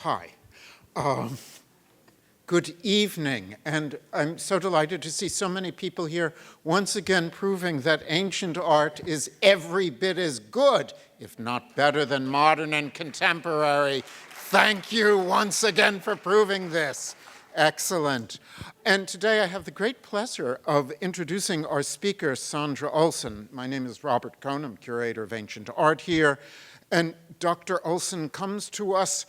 Hi. Good evening, and I'm so delighted to see so many people here, once again proving that ancient art is every bit as good, if not better, than modern and contemporary. Thank you once again for proving this. Excellent. And today I have the great pleasure of introducing our speaker, Sandra Olsen. My name is Robert Cohn. I'm curator of ancient art here. And Dr. Olsen comes to us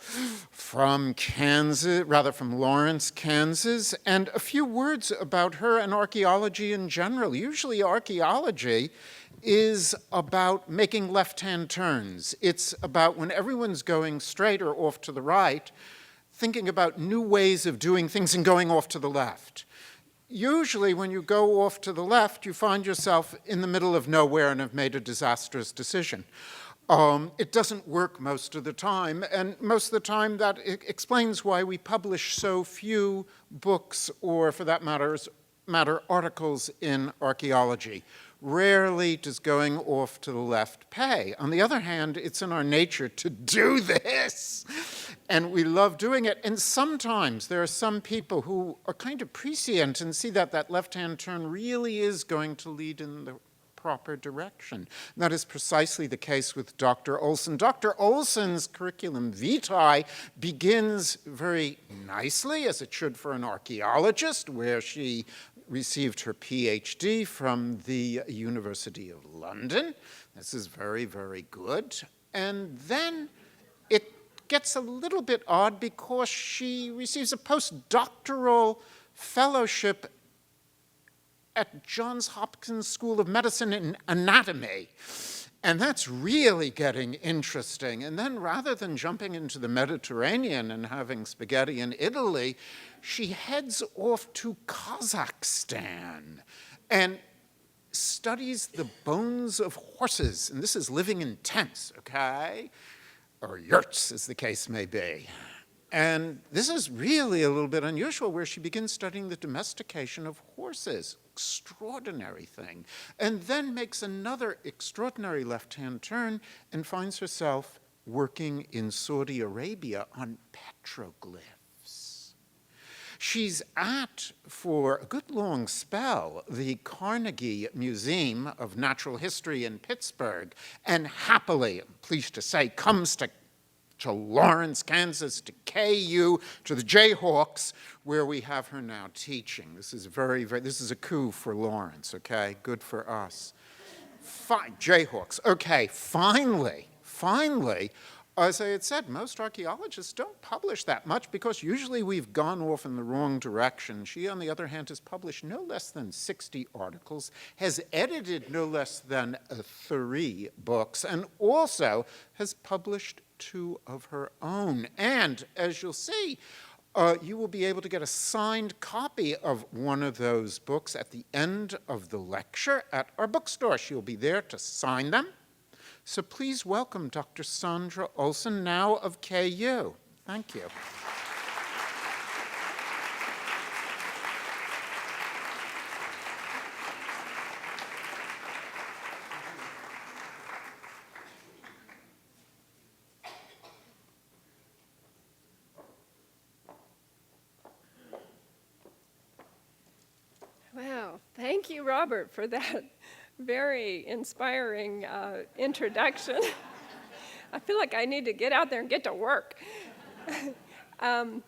from Kansas, rather from Lawrence, Kansas, and a few words about her and archaeology in general. Usually archaeology is about making left-hand turns. It's about when everyone's going straight or off to the right, thinking about new ways of doing things and going off to the left. Usually when you go off to the left, you find yourself in the middle of nowhere and have made a disastrous decision. It doesn't work most of the time, and most of the time that explains why we publish so few books, or for that matter, articles in archaeology. Rarely does going off to the left pay. On the other hand, it's in our nature to do this, and we love doing it. And sometimes there are some people who are kind of prescient and see that that left-hand turn really is going to lead in the proper direction. And that is precisely the case with Dr. Olsen. Dr. Olsen's curriculum vitae begins very nicely, as it should for an archaeologist, where she received her PhD from the University of London. This is very, very good. And then it gets a little bit odd because she receives a postdoctoral fellowship at Johns Hopkins School of Medicine in anatomy. And that's really getting interesting. And then rather than jumping into the Mediterranean and having spaghetti in Italy, she heads off to Kazakhstan and studies the bones of horses. And this is living in tents, okay? Or yurts, as the case may be. And this is really a little bit unusual, where she begins studying the domestication of horses. Extraordinary thing. And then makes another extraordinary left-hand turn and finds herself working in Saudi Arabia on petroglyphs. She's at, for a good long spell, the Carnegie Museum of Natural History in Pittsburgh, and happily, I'm pleased to say, comes to Lawrence, Kansas, to KU, to the Jayhawks, where we have her now teaching. This is this is a coup for Lawrence, okay? Good for us. Jayhawks, okay, finally, as I had said, most archaeologists don't publish that much because usually we've gone off in the wrong direction. She, on the other hand, has published no less than 60 articles, has edited no less than 3 books, and also has published 2 of her own. And as you'll see, you will be able to get a signed copy of one of those books at the end of the lecture at our bookstore. She'll be there to sign them. So please welcome Dr. Sandra Olsen, now of KU. Thank you. Wow, thank you, Robert, for that very inspiring introduction. I feel like I need to get out there and get to work. And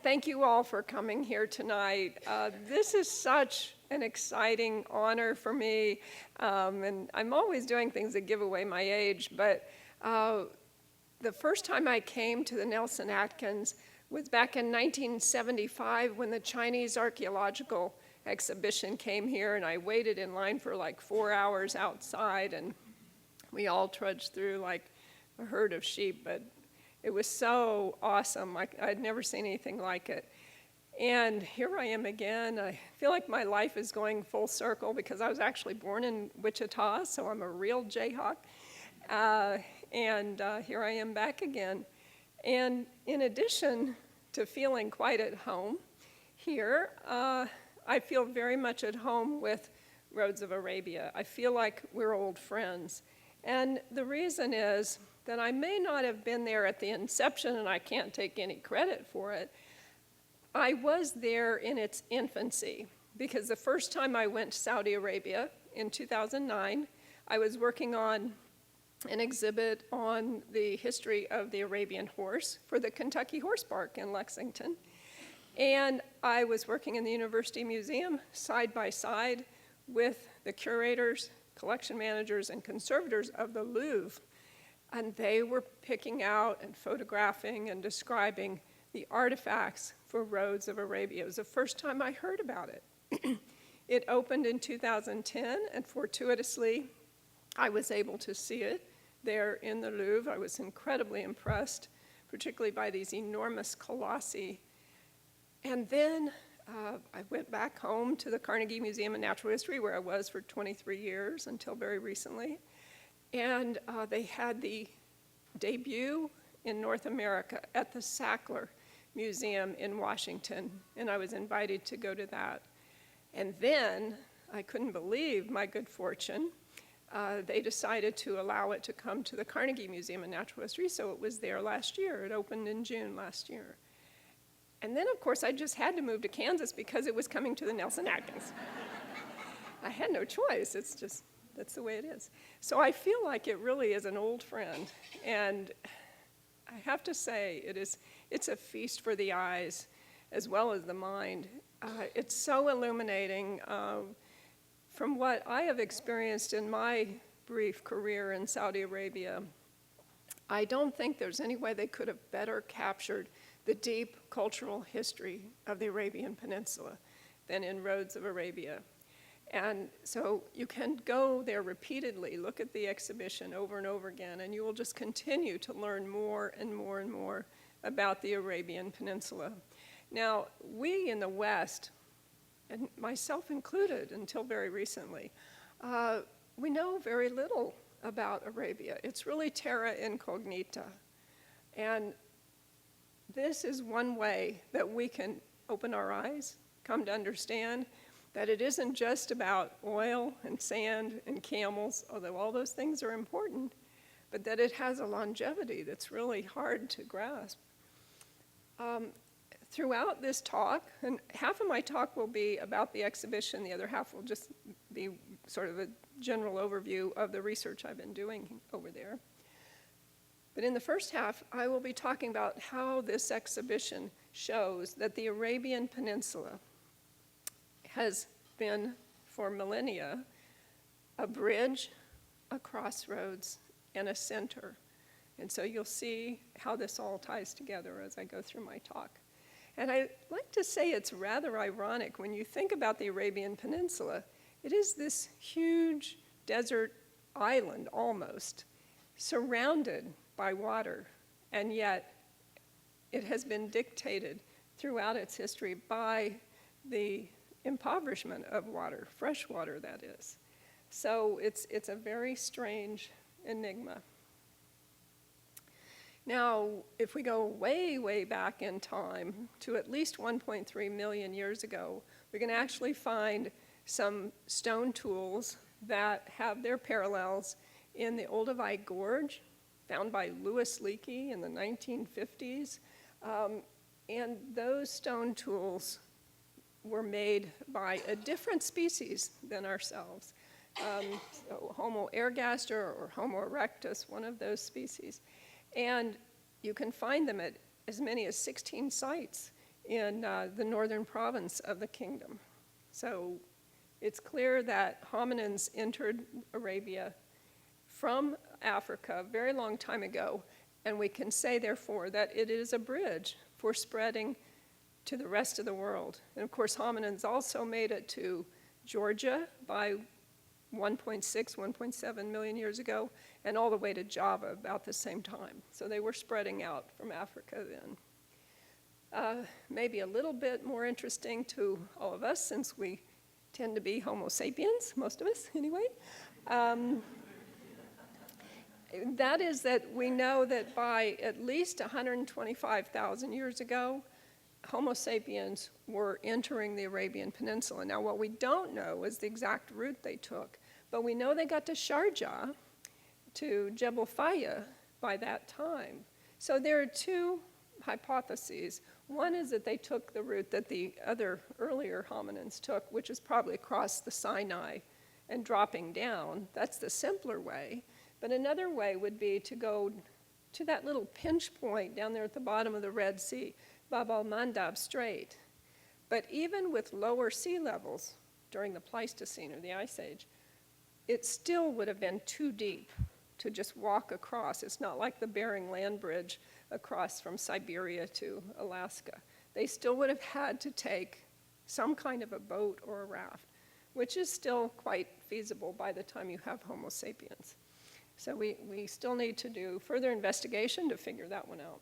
thank you all for coming here tonight. This is such an exciting honor for me, and I'm always doing things that give away my age, but the first time I came to the Nelson-Atkins was back in 1975 when the Chinese Archaeological Exhibition came here, and I waited in line for like 4 hours outside, and we all trudged through like a herd of sheep, but it was so awesome. I'd never seen anything like it. And here I am again. I feel like my life is going full circle because I was actually born in Wichita, so I'm a real Jayhawk. And here I am back again. And in addition to feeling quite at home here, I feel very much at home with Roads of Arabia. I feel like we're old friends. And the reason is that I may not have been there at the inception, and I can't take any credit for it. I was there in its infancy, because the first time I went to Saudi Arabia in 2009, I was working on an exhibit on the history of the Arabian horse for the Kentucky Horse Park in Lexington. And I was working in the University Museum side by side with the curators, collection managers, and conservators of the Louvre. And they were picking out and photographing and describing the artifacts for Roads of Arabia. It was the first time I heard about it. It opened in 2010, and fortuitously, I was able to see it there in the Louvre. I was incredibly impressed, particularly by these enormous colossi. And then I went back home to the Carnegie Museum of Natural History, where I was for 23 years until very recently. And they had the debut in North America at the Sackler Museum in Washington, and I was invited to go to that. And then, I couldn't believe my good fortune, they decided to allow it to come to the Carnegie Museum of Natural History, so it was there last year. It opened in June last year. And then, of course, I just had to move to Kansas because it was coming to the Nelson-Atkins. I had no choice. It's just, that's the way it is. So I feel like it really is an old friend. And I have to say, it's a feast for the eyes as well as the mind. It's so illuminating. From what I have experienced in my brief career in Saudi Arabia, I don't think there's any way they could have better captured the deep cultural history of the Arabian Peninsula than in Roads of Arabia. And so you can go there repeatedly, look at the exhibition over and over again, and you will just continue to learn more and more and more about the Arabian Peninsula. Now, we in the West, and myself included until very recently, we know very little about Arabia. It's really terra incognita. And this is one way that we can open our eyes, come to understand that it isn't just about oil and sand and camels, although all those things are important, but that it has a longevity that's really hard to grasp. Throughout this talk, and half of my talk will be about the exhibition, the other half will just be sort of a general overview of the research I've been doing over there. But in the first half, I will be talking about how this exhibition shows that the Arabian Peninsula has been, for millennia, a bridge, a crossroads, and a center. And so you'll see how this all ties together as I go through my talk. And I like to say it's rather ironic when you think about the Arabian Peninsula. It is this huge desert island, almost, surrounded by water, and yet it has been dictated throughout its history by the impoverishment of water, fresh water, that is. So it's a very strange enigma. Now, if we go way, way back in time to at least 1.3 million years ago, we can actually find some stone tools that have their parallels in the Olduvai Gorge, found by Louis Leakey in the 1950s. And those stone tools were made by a different species than ourselves. So Homo ergaster or Homo erectus, one of those species. And you can find them at as many as 16 sites in the northern province of the kingdom. So it's clear that hominins entered Arabia from Africa a very long time ago, and we can say, therefore, that it is a bridge for spreading to the rest of the world. And of course, hominins also made it to Georgia by 1.6, 1.7 million years ago, and all the way to Java about the same time. So they were spreading out from Africa then. Maybe a little bit more interesting to all of us, since we tend to be Homo sapiens, most of us anyway. That is that we know that by at least 125,000 years ago, Homo sapiens were entering the Arabian Peninsula. Now, what we don't know is the exact route they took, but we know they got to Sharjah, to Jebel Faya, by that time. So there are two hypotheses. One is that they took the route that the other earlier hominins took, which is probably across the Sinai and dropping down. That's the simpler way. But another way would be to go to that little pinch point down there at the bottom of the Red Sea, Bab al-Mandab Strait. But even with lower sea levels during the Pleistocene or the Ice Age, it still would have been too deep to just walk across. It's not like the Bering Land Bridge across from Siberia to Alaska. They still would have had to take some kind of a boat or a raft, which is still quite feasible by the time you have Homo sapiens. So we still need to do further investigation to figure that one out.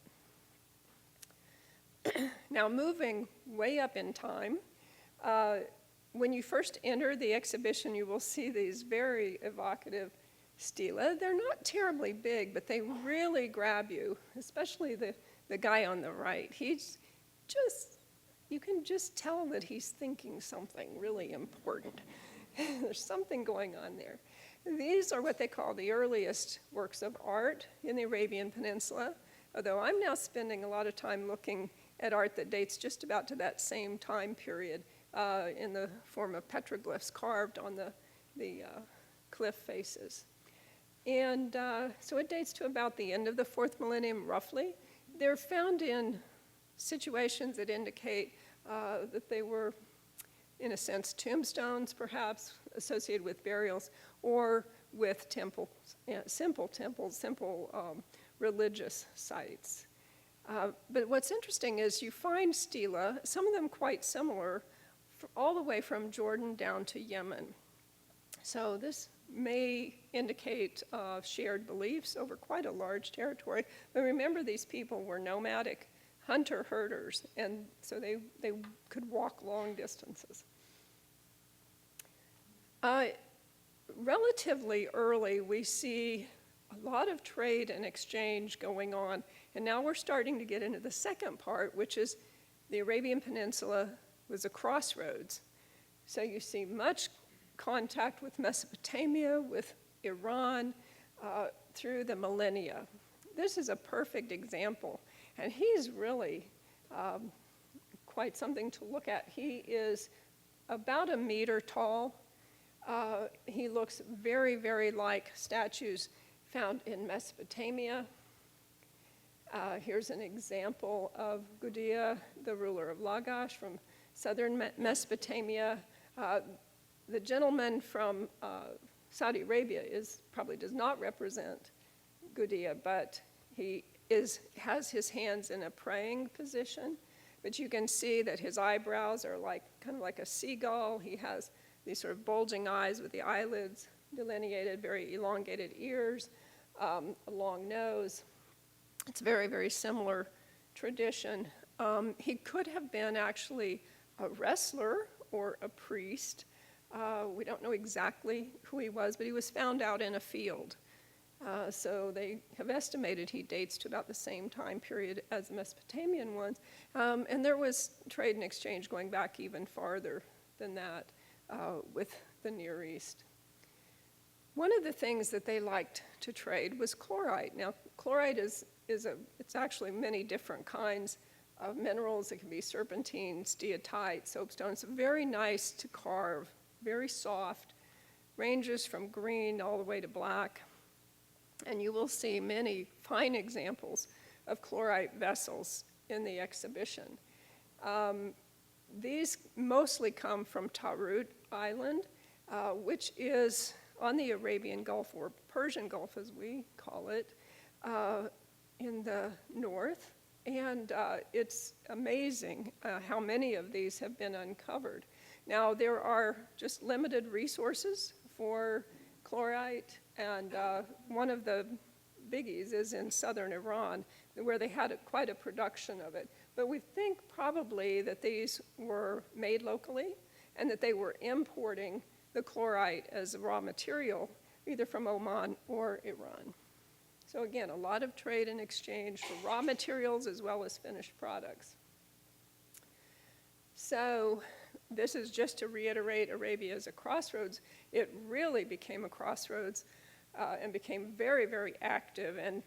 Now, moving way up in time, when you first enter the exhibition, you will see these very evocative stela. They're not terribly big, but they really grab you, especially the guy on the right. He's just, you can just tell that he's thinking something really important. There's something going on there. These are what they call the earliest works of art in the Arabian Peninsula, although I'm now spending a lot of time looking at art that dates just about to that same time period in the form of petroglyphs carved on the cliff faces. And so it dates to about the end of the 4th millennium, roughly. They're found in situations that indicate that they were, in a sense, tombstones, perhaps, associated with burials, or with temples, simple religious sites. But what's interesting is you find stela, some of them quite similar, all the way from Jordan down to Yemen. So this may indicate shared beliefs over quite a large territory. But remember, these people were nomadic hunter-herders, and so they could walk long distances. Relatively early, we see a lot of trade and exchange going on. And now we're starting to get into the second part, which is the Arabian Peninsula was a crossroads. So you see much contact with Mesopotamia, with Iran, through the millennia. This is a perfect example. And he's really quite something to look at. He is about a meter tall. He looks very, very like statues found in Mesopotamia. Here's an example of Gudea, the ruler of Lagash from southern Mesopotamia. The gentleman from Saudi Arabia probably does not represent Gudea, but he has his hands in a praying position. But you can see that his eyebrows are kind of like a seagull. He has these sort of bulging eyes with the eyelids delineated, very elongated ears, a long nose. It's very, very similar tradition. He could have been actually a wrestler or a priest. We don't know exactly who he was, but he was found out in a field. So they have estimated he dates to about the same time period as the Mesopotamian ones. And there was trade and exchange going back even farther than that with the Near East. One of the things that they liked to trade was chlorite. Now, chlorite it's actually many different kinds of minerals. It can be serpentine, steatite, soapstone. It's very nice to carve, very soft, ranges from green all the way to black. And you will see many fine examples of chlorite vessels in the exhibition. These mostly come from Tarout Island, which is on the Arabian Gulf, or Persian Gulf as we call it, in the north. And it's amazing how many of these have been uncovered. Now, there are just limited resources for chlorite, and one of the biggies is in southern Iran, where they had quite a production of it. But we think probably that these were made locally and that they were importing the chlorite as a raw material, either from Oman or Iran. So again, a lot of trade and exchange for raw materials as well as finished products. So this is just to reiterate Arabia as a crossroads. It really became a crossroads and became very, very active. And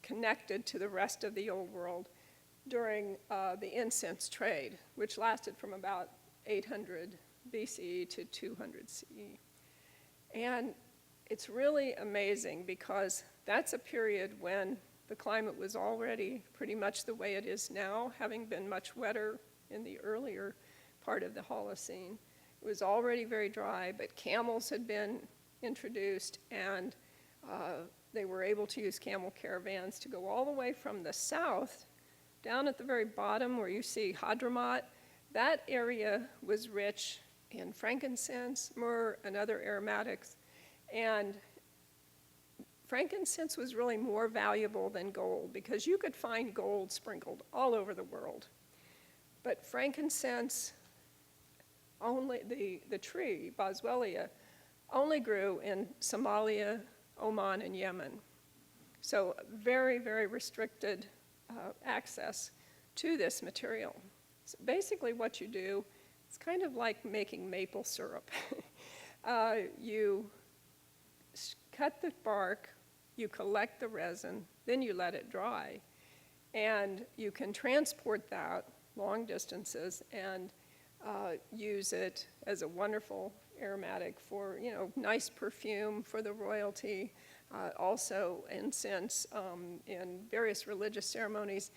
connected to the rest of the Old World during the incense trade, which lasted from about 800 BCE to 200 CE. And it's really amazing because that's a period when the climate was already pretty much the way it is now, having been much wetter in the earlier part of the Holocene. It was already very dry, but camels had been introduced, and they were able to use camel caravans to go all the way from the south, down at the very bottom where you see Hadramaut. That area was rich in frankincense, myrrh, and other aromatics, and frankincense was really more valuable than gold because you could find gold sprinkled all over the world. But frankincense, only the tree, Boswellia, only grew in Somalia, Oman, and Yemen. So very, very restricted access to this material. So basically what you do, it's kind of like making maple syrup. You cut the bark, you collect the resin, then you let it dry. And you can transport that long distances and use it as a wonderful aromatic for, nice perfume for the royalty, also incense in various religious ceremonies.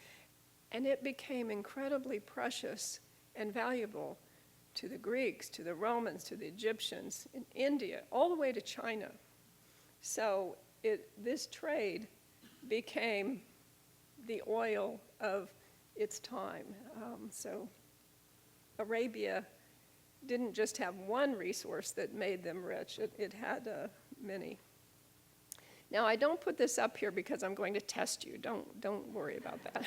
And it became incredibly precious and valuable to the Greeks, to the Romans, to the Egyptians, in India, all the way to China. So this trade became the oil of its time. So Arabia didn't just have one resource that made them rich, it had many. Now, I don't put this up here because I'm going to test you. Don't worry about that.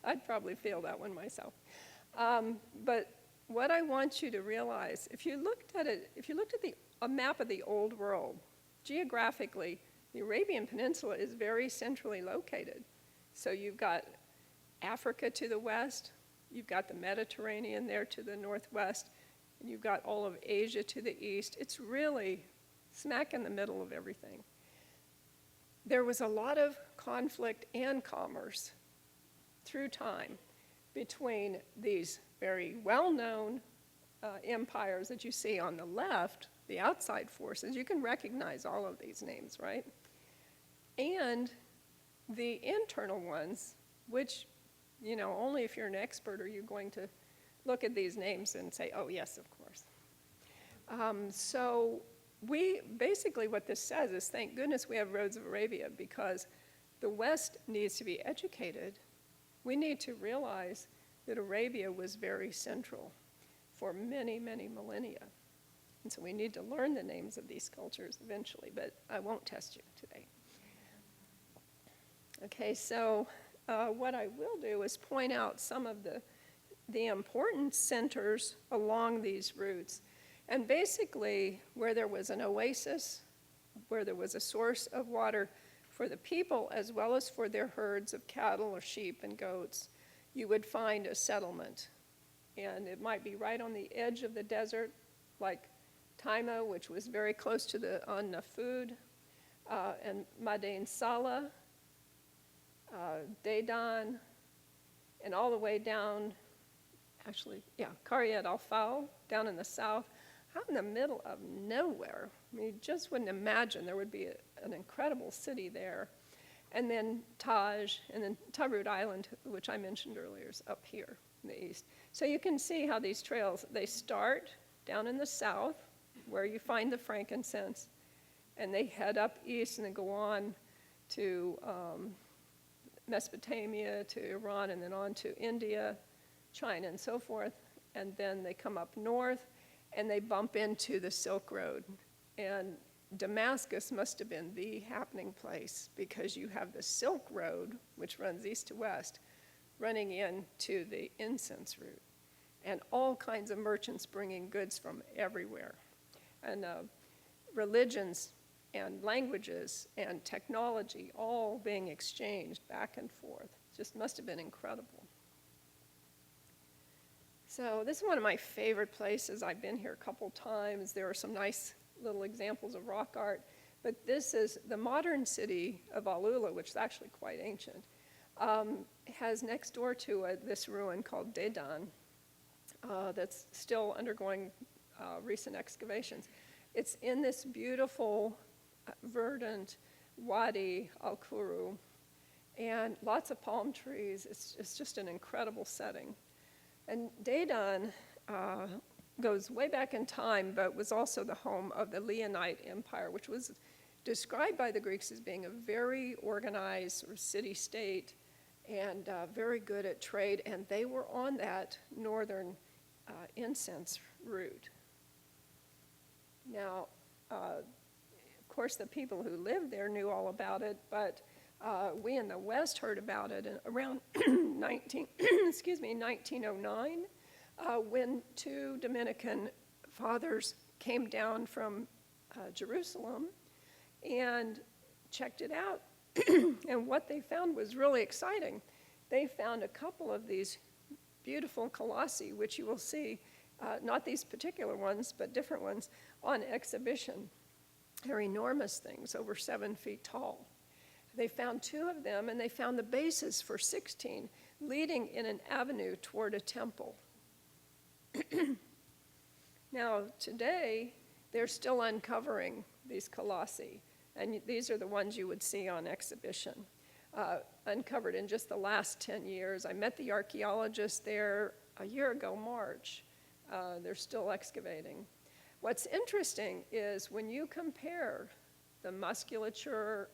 I'd probably fail that one myself. But what I want you to realize, if you looked at a map of the Old World, geographically, the Arabian Peninsula is very centrally located. So you've got Africa to the west, you've got the Mediterranean there to the northwest, and you've got all of Asia to the east. It's really smack in the middle of everything. There was a lot of conflict and commerce through time between these very well-known empires that you see on the left, the outside forces. You can recognize all of these names, right? And the internal ones, which, only if you're an expert are you going to look at these names and say, oh, yes, of course. So basically what this says is, thank goodness we have Roads of Arabia, because the West needs to be educated. We need to realize that Arabia was very central for many, many millennia. And so we need to learn the names of these cultures eventually, but I won't test you today. Okay, so what I will do is point out some of the important centers along these routes. And basically, where there was an oasis, where there was a source of water for the people as well as for their herds of cattle or sheep and goats, you would find a settlement. And it might be right on the edge of the desert, like Taima, which was very close to the Nafud, and Madain Salah, Dedan, and all the way down, Qaryat al-Fal, down in the south, out in the middle of nowhere. I mean, you just wouldn't imagine there would be an incredible city there. And then Taj, and then Tabrut Island, which I mentioned earlier, is up here in the east. So you can see how these trails, they start down in the south, where you find the frankincense, and they head up east and then go on to Mesopotamia, to Iran, and then on to India, China, and so forth. And then they come up north, and they bump into the Silk Road. And Damascus must have been the happening place, because you have the Silk Road, which runs east to west, running into the incense route, and all kinds of merchants bringing goods from everywhere. And religions and languages and technology all being exchanged back and forth. Just must have been incredible. So this is one of my favorite places. I've been here a couple times. There are some nice little examples of rock art. But this is the modern city of Alula, which is actually quite ancient, has next door to it this ruin called Dedan that's still undergoing recent excavations. It's in this beautiful, verdant Wadi al-Kuru, and lots of palm trees. It's just an incredible setting. And Dedan goes way back in time, but was also the home of the Leonid Empire, which was described by the Greeks as being a very organized sort of city-state and very good at trade, and they were on that northern incense route. Now, of course, the people who lived there knew all about it, but we in the West heard about it in around 1909, when two Dominican fathers came down from Jerusalem and checked it out. And what they found was really exciting. They found a couple of these beautiful colossi, which you will see, not these particular ones, but different ones, on exhibition. They're enormous things, over 7 feet tall. They found 2 of them, and they found the bases for 16, leading in an avenue toward a temple. Now, today, they're still uncovering these colossi, and these are the ones you would see on exhibition, uncovered in just the last 10 years. I met the archaeologist there a year ago, March. They're still excavating. What's interesting is when you compare the musculature,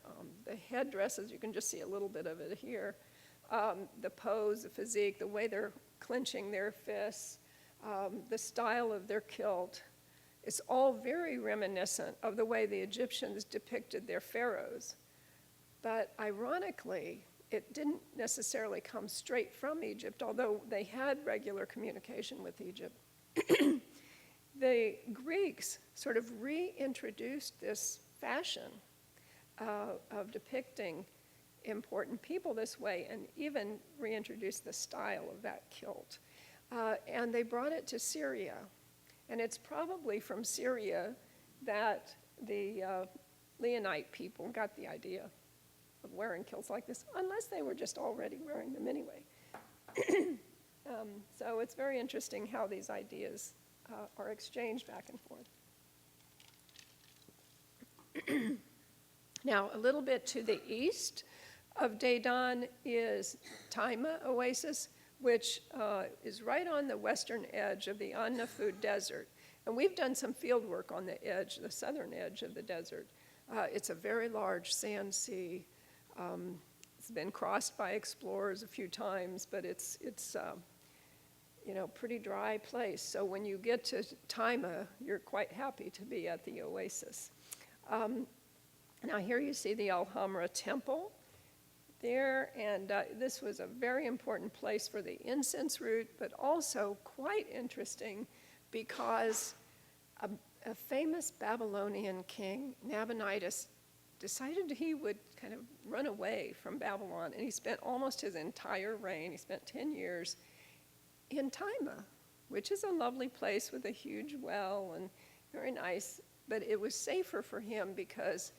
the headdresses, you can just see a little bit of it here, the pose, the physique, the way they're clenching their fists, the style of their kilt. It's all very reminiscent of the way the Egyptians depicted their pharaohs. But ironically, it didn't necessarily come straight from Egypt, although they had regular communication with Egypt. The Greeks sort of reintroduced this fashion of depicting important people this way, and even reintroduced the style of that kilt. And they brought it to Syria. And it's probably from Syria that the Leonite people got the idea of wearing kilts like this, unless they were just already wearing them anyway. So it's very interesting how these ideas are exchanged back and forth. Now, a little bit to the east of Dedan is Taima Oasis, which is right on the western edge of the An-Nafud Desert. And we've done some field work on the edge, the southern edge of the desert. It's a very large sand sea. It's been crossed by explorers a few times, but it's pretty dry place. So when you get to Taima, you're quite happy to be at the oasis. Now here you see the Al-Hamra Temple there, and this was a very important place for the incense route, but also quite interesting because a famous Babylonian king, Nabonidus, decided he would kind of run away from Babylon, and he spent almost his entire reign, he spent 10 years, in Taima, which is a lovely place with a huge well and very nice, but it was safer for him because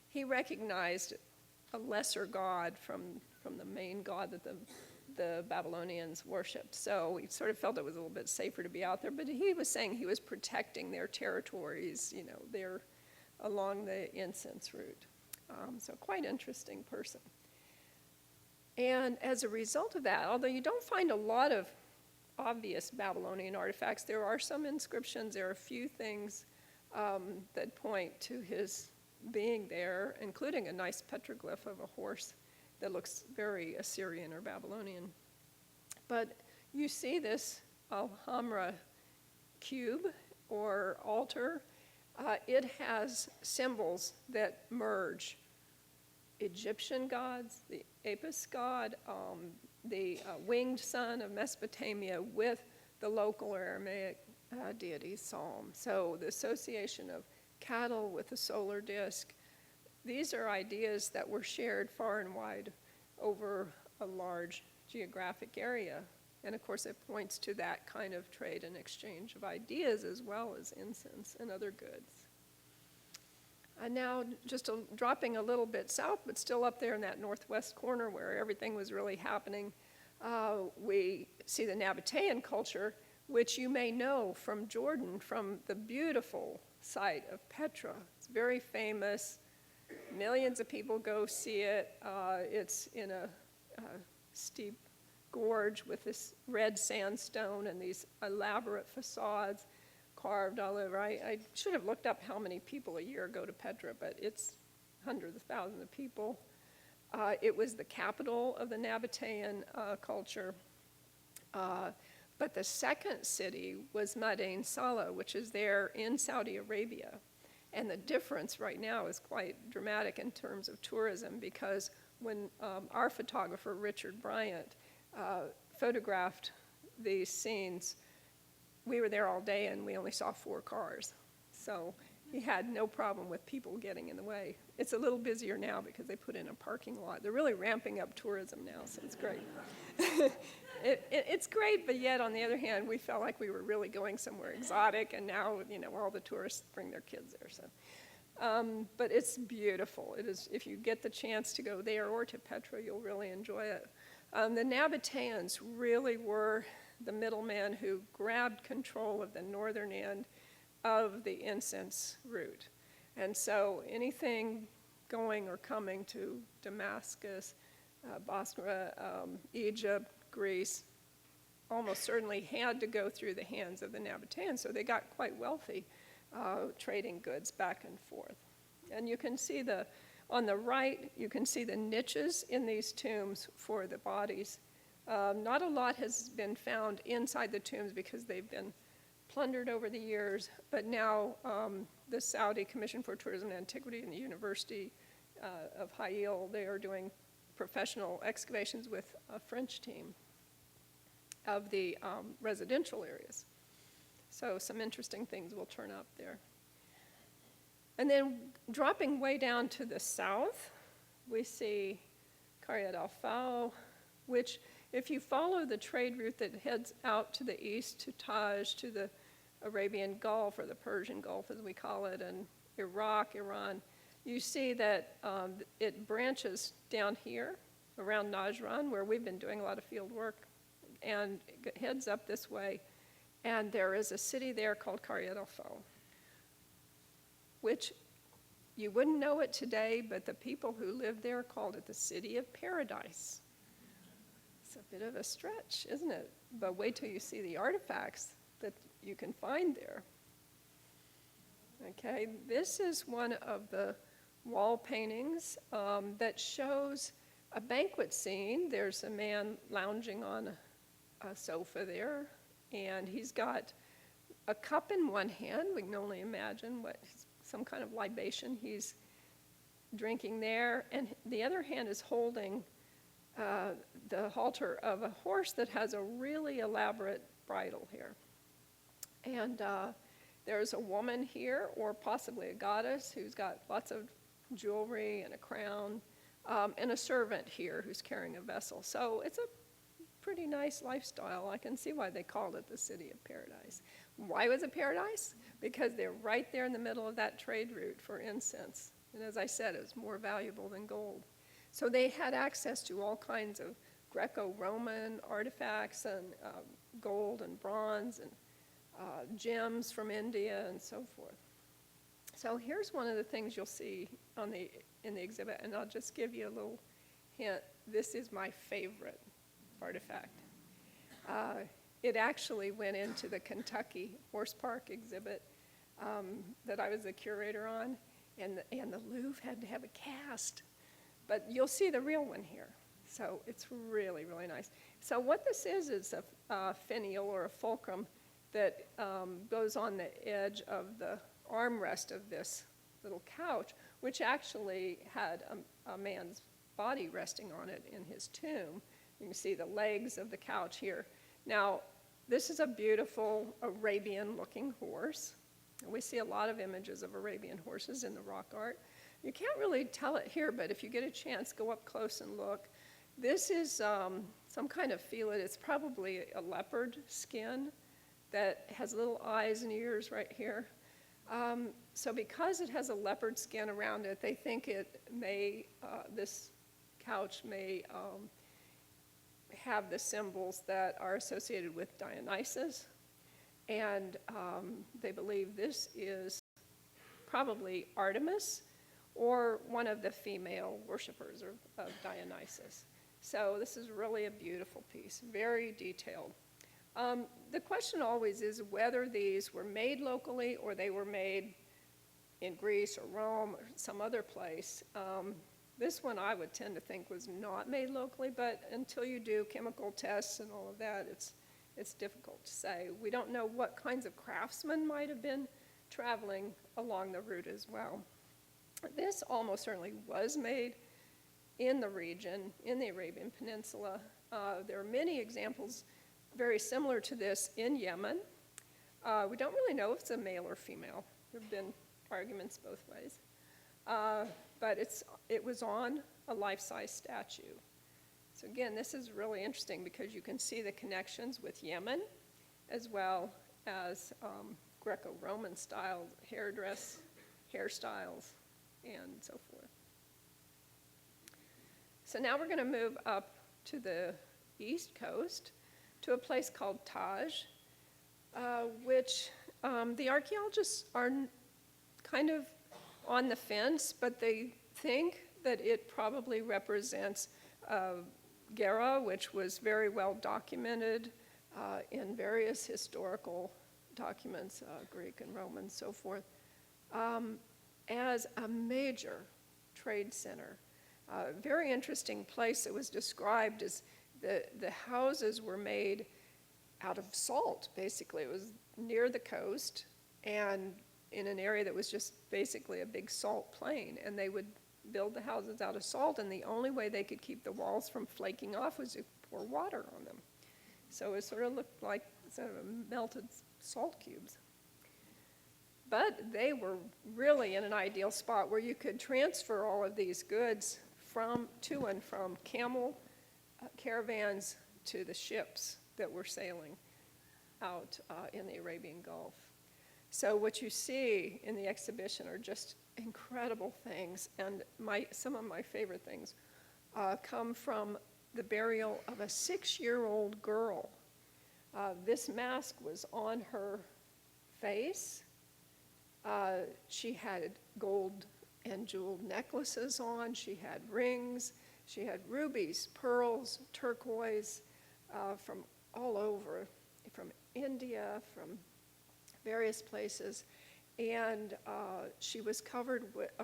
he recognized a lesser god from the main god that the Babylonians worshipped. So he sort of felt it was a little bit safer to be out there, but he was saying he was protecting their territories, there along the incense route. So quite interesting person. And as a result of that, although you don't find a lot of obvious Babylonian artifacts, there are some inscriptions, there are a few things that point to his being there, including a nice petroglyph of a horse that looks very Assyrian or Babylonian. But you see this Al-Hamra cube or altar. It has symbols that merge Egyptian gods, the Apis god, the winged son of Mesopotamia with the local Aramaic deity Psalm. So the association of cattle with the solar disk, these are ideas that were shared far and wide over a large geographic area. And of course it points to that kind of trade and exchange of ideas as well as incense and other goods. And now just dropping a little bit south, but still up there in that northwest corner where everything was really happening, we see the Nabataean culture, which you may know from Jordan, from the beautiful site of Petra. It's very famous. Millions of people go see it. It's in a steep gorge with this red sandstone and these elaborate facades carved all over. I should have looked up how many people a year go to Petra, but it's hundreds of thousands of people. It was the capital of the Nabataean culture. But the second city was Madain Saleh, which is there in Saudi Arabia. And the difference right now is quite dramatic in terms of tourism, because when our photographer, Richard Bryant, photographed these scenes, we were there all day and we only saw 4 cars. So he had no problem with people getting in the way. It's a little busier now because they put in a parking lot. They're really ramping up tourism now, so it's great. It's great, but yet on the other hand, we felt like we were really going somewhere exotic, and now, you know, all the tourists bring their kids there. So, but it's beautiful. It is. If you get the chance to go there or to Petra, you'll really enjoy it. The Nabataeans really were the middleman who grabbed control of the northern end of the incense route. And so anything going or coming to Damascus, Basra, Egypt, Greece, almost certainly had to go through the hands of the Nabataeans. So they got quite wealthy trading goods back and forth. And you can see on the right, you can see the niches in these tombs for the bodies. Not a lot has been found inside the tombs because they've been plundered over the years, but now the Saudi Commission for Tourism and Antiquity and the University of Hayil, they are doing professional excavations with a French team of the residential areas. So some interesting things will turn up there. And then dropping way down to the south, we see Qaryat al-Fao, which if you follow the trade route that heads out to the east to Taj, to the Arabian Gulf, or the Persian Gulf as we call it, and Iraq, Iran, you see that it branches down here around Najran, where we've been doing a lot of field work, and it heads up this way. And there is a city there called Qaryat al-Fao, which you wouldn't know it today, but the people who lived there called it the city of paradise. It's a bit of a stretch, isn't it? But wait till you see the artifacts that you can find there. Okay, this is one of the wall paintings that shows a banquet scene. There's a man lounging on a sofa there, and he's got a cup in one hand. We can only imagine what some kind of libation he's drinking there, and the other hand is holding the halter of a horse that has a really elaborate bridle here. And there's a woman here, or possibly a goddess, who's got lots of jewelry and a crown, and a servant here who's carrying a vessel. So it's a pretty nice lifestyle. I can see why they called it the city of paradise. Why was it paradise? Because they're right there in the middle of that trade route for incense. And as I said, it was more valuable than gold. So they had access to all kinds of Greco-Roman artifacts and gold and bronze and gems from India and so forth. So here's one of the things you'll see in the exhibit, and I'll just give you a little hint. This is my favorite artifact. It actually went into the Kentucky Horse Park exhibit that I was the curator on, and the Louvre had to have a cast. But you'll see the real one here. So it's really, really nice. So what this is a finial or a fulcrum that goes on the edge of the armrest of this little couch, which actually had a man's body resting on it in his tomb. You can see the legs of the couch here. Now, this is a beautiful Arabian-looking horse. We see a lot of images of Arabian horses in the rock art. You can't really tell it here, but if you get a chance, go up close and look. This is some kind of felid. It's probably a leopard skin that has little eyes and ears right here. So because it has a leopard skin around it, they think it may, this couch may have the symbols that are associated with Dionysus. And they believe this is probably Artemis or one of the female worshipers of Dionysus. So this is really a beautiful piece, very detailed. The question always is whether these were made locally or they were made in Greece or Rome or some other place. This one I would tend to think was not made locally, but until you do chemical tests and all of that, it's difficult to say. We don't know what kinds of craftsmen might have been traveling along the route as well. This almost certainly was made in the region, in the Arabian Peninsula. There are many examples very similar to this in Yemen. We don't really know if it's a male or female. There have been arguments both ways. But it was on a life-size statue. So again, this is really interesting because you can see the connections with Yemen as well as Greco-Roman style hairstyles, and so forth. So now we're going to move up to the east coast to a place called Taj, which the archaeologists are kind of on the fence, but they think that it probably represents Gera, which was very well documented in various historical documents, Greek and Roman and so forth, as a major trade center. Very interesting place. It was described as the houses were made out of salt, basically. It was near the coast and in an area that was just basically a big salt plain, and they would build the houses out of salt, and the only way they could keep the walls from flaking off was to pour water on them. So it sort of looked like sort of melted salt cubes. But they were really in an ideal spot where you could transfer all of these goods to and from camel caravans to the ships that were sailing out in the Arabian Gulf. So what you see in the exhibition are just incredible things, and some of my favorite things come from the burial of a 6-year-old girl. This mask was on her face. She had gold and jeweled necklaces on. She had rings. She had rubies, pearls, turquoise from all over, from India, from various places. And she was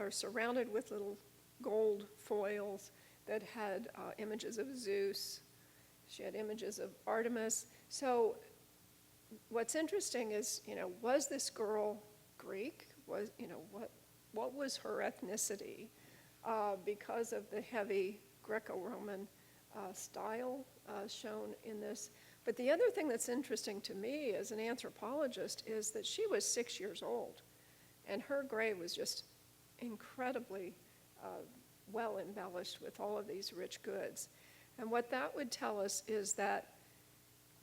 surrounded with little gold foils that had images of Zeus. She had images of Artemis. So what's interesting is, was this girl Greek? What was her ethnicity? Because of the heavy Greco-Roman style shown in this. But the other thing that's interesting to me as an anthropologist is that she was 6 years old, and her grave was just incredibly well embellished with all of these rich goods. And what that would tell us is that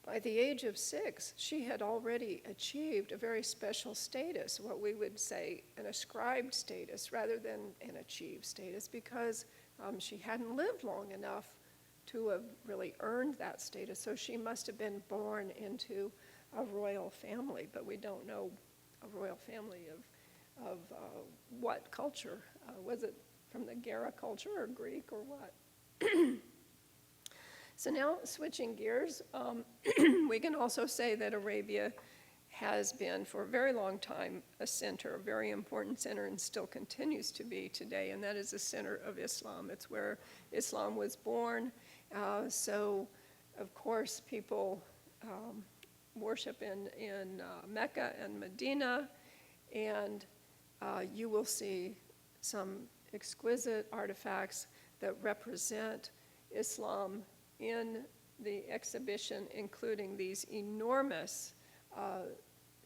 by the age of 6, she had already achieved a very special status, what we would say an ascribed status rather than an achieved status, because she hadn't lived long enough to have really earned that status. So she must have been born into a royal family, but we don't know a royal family of what culture. Was it from the Gera culture or Greek or what? So now switching gears, we can also say that Arabia has been for a very long time a center, a very important center, and still continues to be today, and that is the center of Islam. It's where Islam was born. So, of course, people worship in Mecca and Medina, and you will see some exquisite artifacts that represent Islam in the exhibition, including these enormous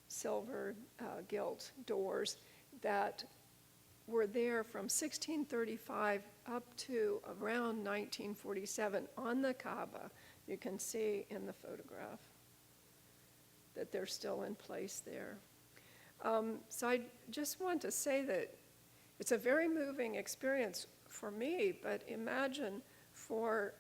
silver gilt doors that were there from 1635 up to around 1947 on the Kaaba. You can see in the photograph that they're still in place there. So I just want to say that it's a very moving experience for me, but imagine for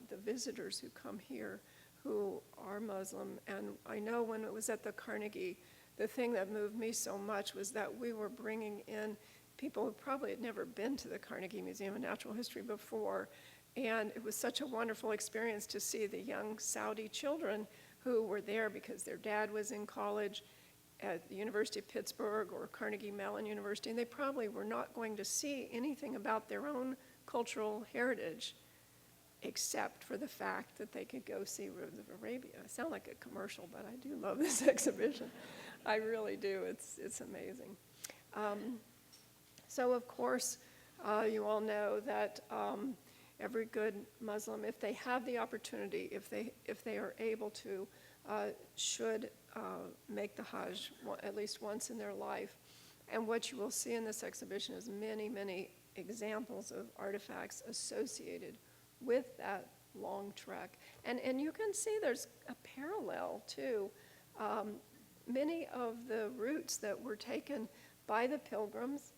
the visitors who come here who are Muslim. And I know when it was at the Carnegie, the thing that moved me so much was that we were bringing in people who probably had never been to the Carnegie Museum of Natural History before. And it was such a wonderful experience to see the young Saudi children who were there because their dad was in college at the University of Pittsburgh or Carnegie Mellon University, and they probably were not going to see anything about their own cultural heritage except for the fact that they could go see Roads of Arabia. I sound like a commercial, but I do love this exhibition. I really do. It's amazing. So of course, you all know that every good Muslim, if they have the opportunity, if they are able to, should make the Hajj at least once in their life. And what you will see in this exhibition is many, many examples of artifacts associated with that long trek. And you can see there's a parallel too. Many of the routes that were taken by the pilgrims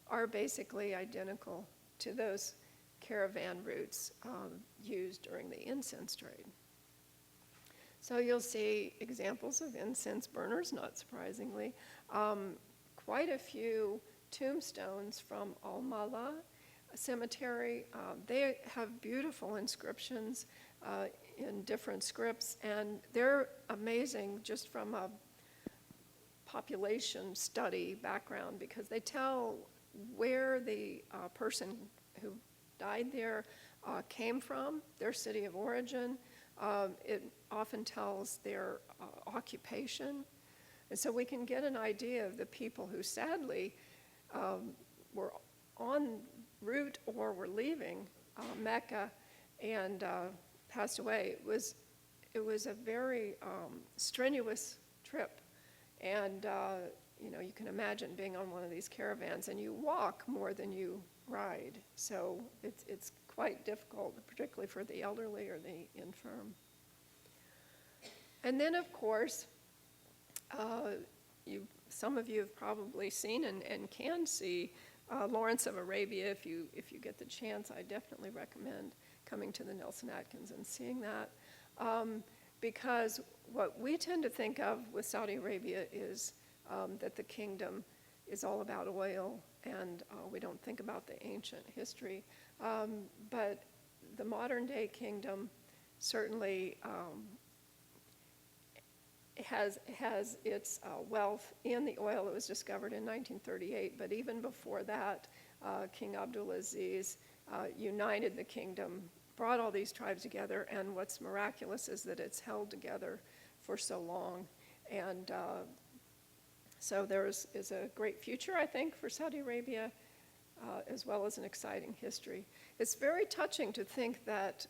are basically identical to those caravan routes used during the incense trade. So you'll see examples of incense burners, not surprisingly. Quite a few tombstones from Al-Mala cemetery. They have beautiful inscriptions in different scripts, and they're amazing just from a population study background because they tell where the person who died there came from, their city of origin. It often tells their occupation. And so we can get an idea of the people who sadly were en route or were leaving Mecca and passed away. It was a very strenuous trip. And you can imagine being on one of these caravans and you walk more than you ride. So it's quite difficult, particularly for the elderly or the infirm. And then, of course, some of you have probably seen and can see Lawrence of Arabia. If you get the chance, I definitely recommend coming to the Nelson-Atkins and seeing that. Because what we tend to think of with Saudi Arabia is that the kingdom is all about oil, and we don't think about the ancient history. But the modern day kingdom certainly has its wealth in the oil that was discovered in 1938. But even before that, King Abdulaziz united the kingdom, brought all these tribes together, and what's miraculous is that it's held together for so long. And so there is a great future, I think, for Saudi Arabia, as well as an exciting history. It's very touching to think that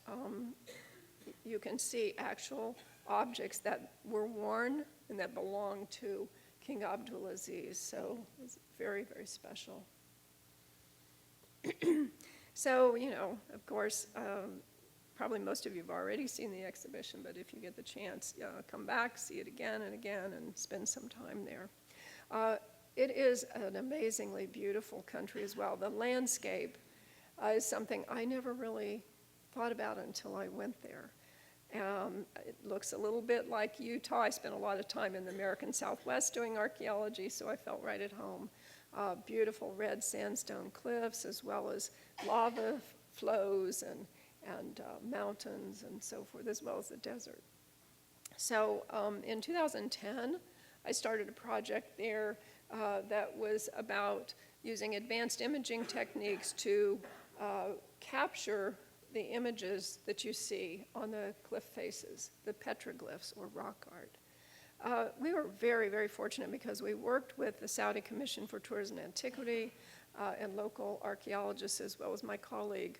you can see actual objects that were worn and that belonged to King Abdulaziz. So it's very, very special. So, of course, probably most of you have already seen the exhibition, but if you get the chance, come back, see it again and again, and spend some time there. It is an amazingly beautiful country as well. The landscape is something I never really thought about until I went there. It looks a little bit like Utah. I spent a lot of time in the American Southwest doing archaeology, so I felt right at home. Beautiful red sandstone cliffs, as well as lava flows and mountains and so forth, as well as the desert. So in 2010, I started a project there that was about using advanced imaging techniques to capture the images that you see on the cliff faces, the petroglyphs or rock art. We were very, very fortunate because we worked with the Saudi Commission for Tourism and Antiquity and local archaeologists, as well as my colleague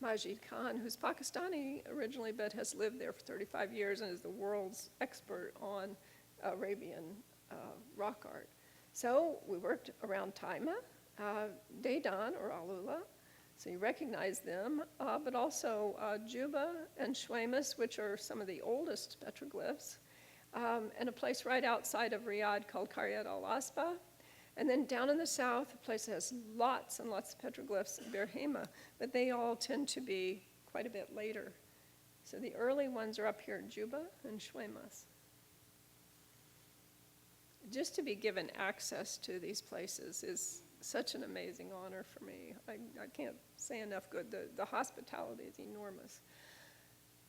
Majid Khan, who's Pakistani originally but has lived there for 35 years and is the world's expert on Arabian rock art. So we worked around Taima, Dedan or Alula, so you recognize them, but also Juba and Shwemus, which are some of the oldest petroglyphs. and a place right outside of Riyadh called Qaryat al-Asba. And then down in the south, a place that has lots and lots of petroglyphs, Berhema, but they all tend to be quite a bit later. So the early ones are up here in Juba and Shwemas. Just to be given access to these places is such an amazing honor for me. I can't say enough good. The hospitality is enormous.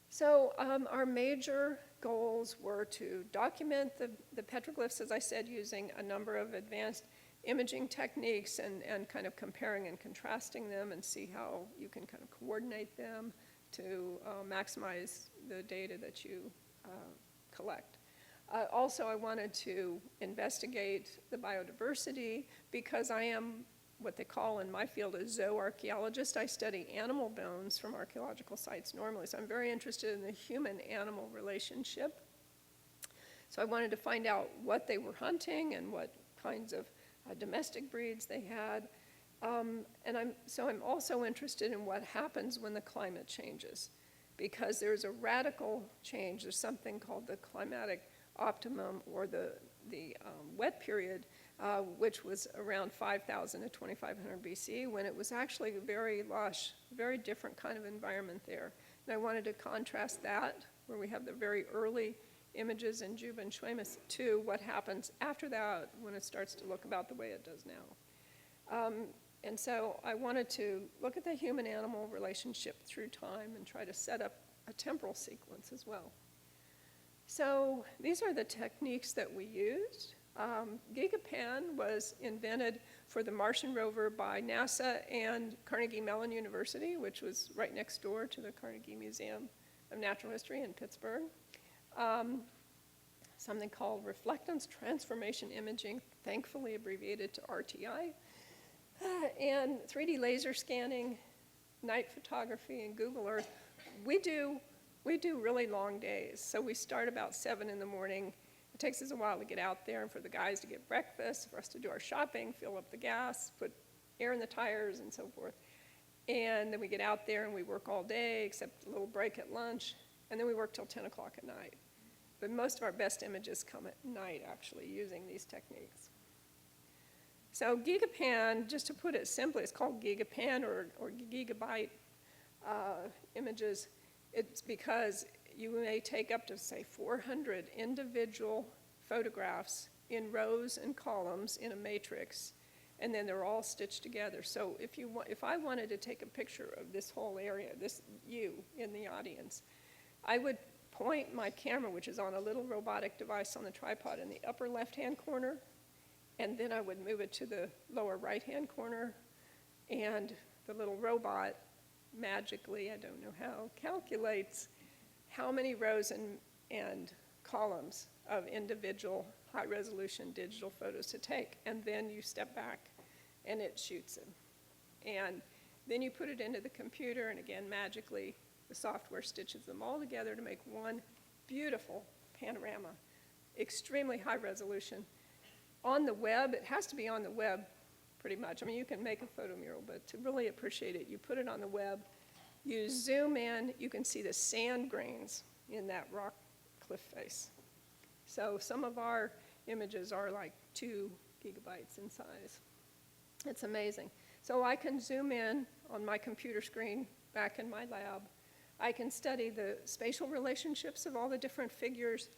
So our major goals were to document the petroglyphs, as I said, using a number of advanced imaging techniques and kind of comparing and contrasting them and see how you can kind of coordinate them to maximize the data that you collect. Also, I wanted to investigate the biodiversity because I am what they call in my field a zooarchaeologist. I study animal bones from archaeological sites normally, so I'm very interested in the human-animal relationship. So I wanted to find out what they were hunting and what kinds of domestic breeds they had. And I'm also interested in what happens when the climate changes, because there's a radical change. There's something called the Climatic Optimum, or the wet period, which was around 5,000 to 2,500 BC, when it was actually a very lush, very different kind of environment there. And I wanted to contrast that, where we have the very early images in Juba and Shwemas, to what happens after that when it starts to look about the way it does now. And so I wanted to look at the human-animal relationship through time and try to set up a temporal sequence as well. So these are the techniques that we used. GigaPan was invented for the Martian rover by NASA and Carnegie Mellon University, which was right next door to the Carnegie Museum of Natural History in Pittsburgh. Something called reflectance transformation imaging, thankfully abbreviated to RTI, and 3D laser scanning, night photography, and Google Earth. We do really long days. So we start about 7 in the morning. It takes us a while to get out there and for the guys to get breakfast, for us to do our shopping, fill up the gas, put air in the tires, and so forth. And then we get out there and we work all day, except a little break at lunch, and then we work till 10 o'clock at night. But most of our best images come at night, actually, using these techniques. So GigaPan, just to put it simply, it's called GigaPan or gigabyte images. It's because you may take up to, say, 400 individual photographs in rows and columns in a matrix, and then they're all stitched together. So if I wanted to take a picture of this whole area, you in the audience, I would point my camera, which is on a little robotic device on the tripod in the upper left-hand corner, and then I would move it to the lower right-hand corner, and the little robot magically, I don't know how, calculates how many rows and columns of individual high-resolution digital photos to take. And then you step back, and it shoots them. And then you put it into the computer, and again, magically, the software stitches them all together to make one beautiful panorama, extremely high resolution. On the web, it has to be on the web pretty much. I mean, you can make a photo mural, but to really appreciate it, you put it on the web, you zoom in, you can see the sand grains in that rock cliff face. So some of our images are like 2 gigabytes in size. It's amazing. So I can zoom in on my computer screen back in my lab. I can study the spatial relationships of all the different figures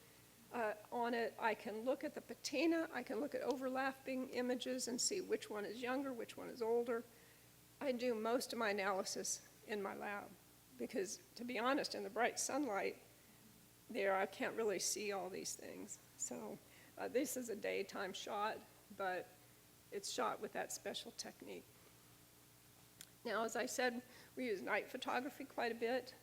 on it. I can look at the patina. I can look at overlapping images and see which one is younger, which one is older. I do most of my analysis in my lab because, to be honest, in the bright sunlight there, I can't really see all these things. So this is a daytime shot, but it's shot with that special technique. Now, as I said, we use night photography quite a bit.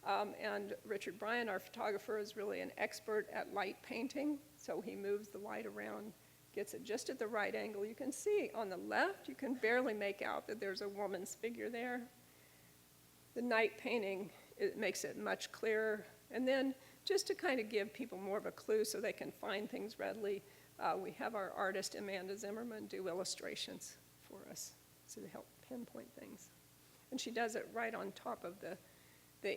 And Richard Bryan, our photographer, is really an expert at light painting. So he moves the light around, gets it just at the right angle. You can see on the left, you can barely make out that there's a woman's figure there. The night painting, it makes it much clearer. And then just to kind of give people more of a clue so they can find things readily, we have our artist Amanda Zimmerman do illustrations for us to help pinpoint things. And she does it right on top of the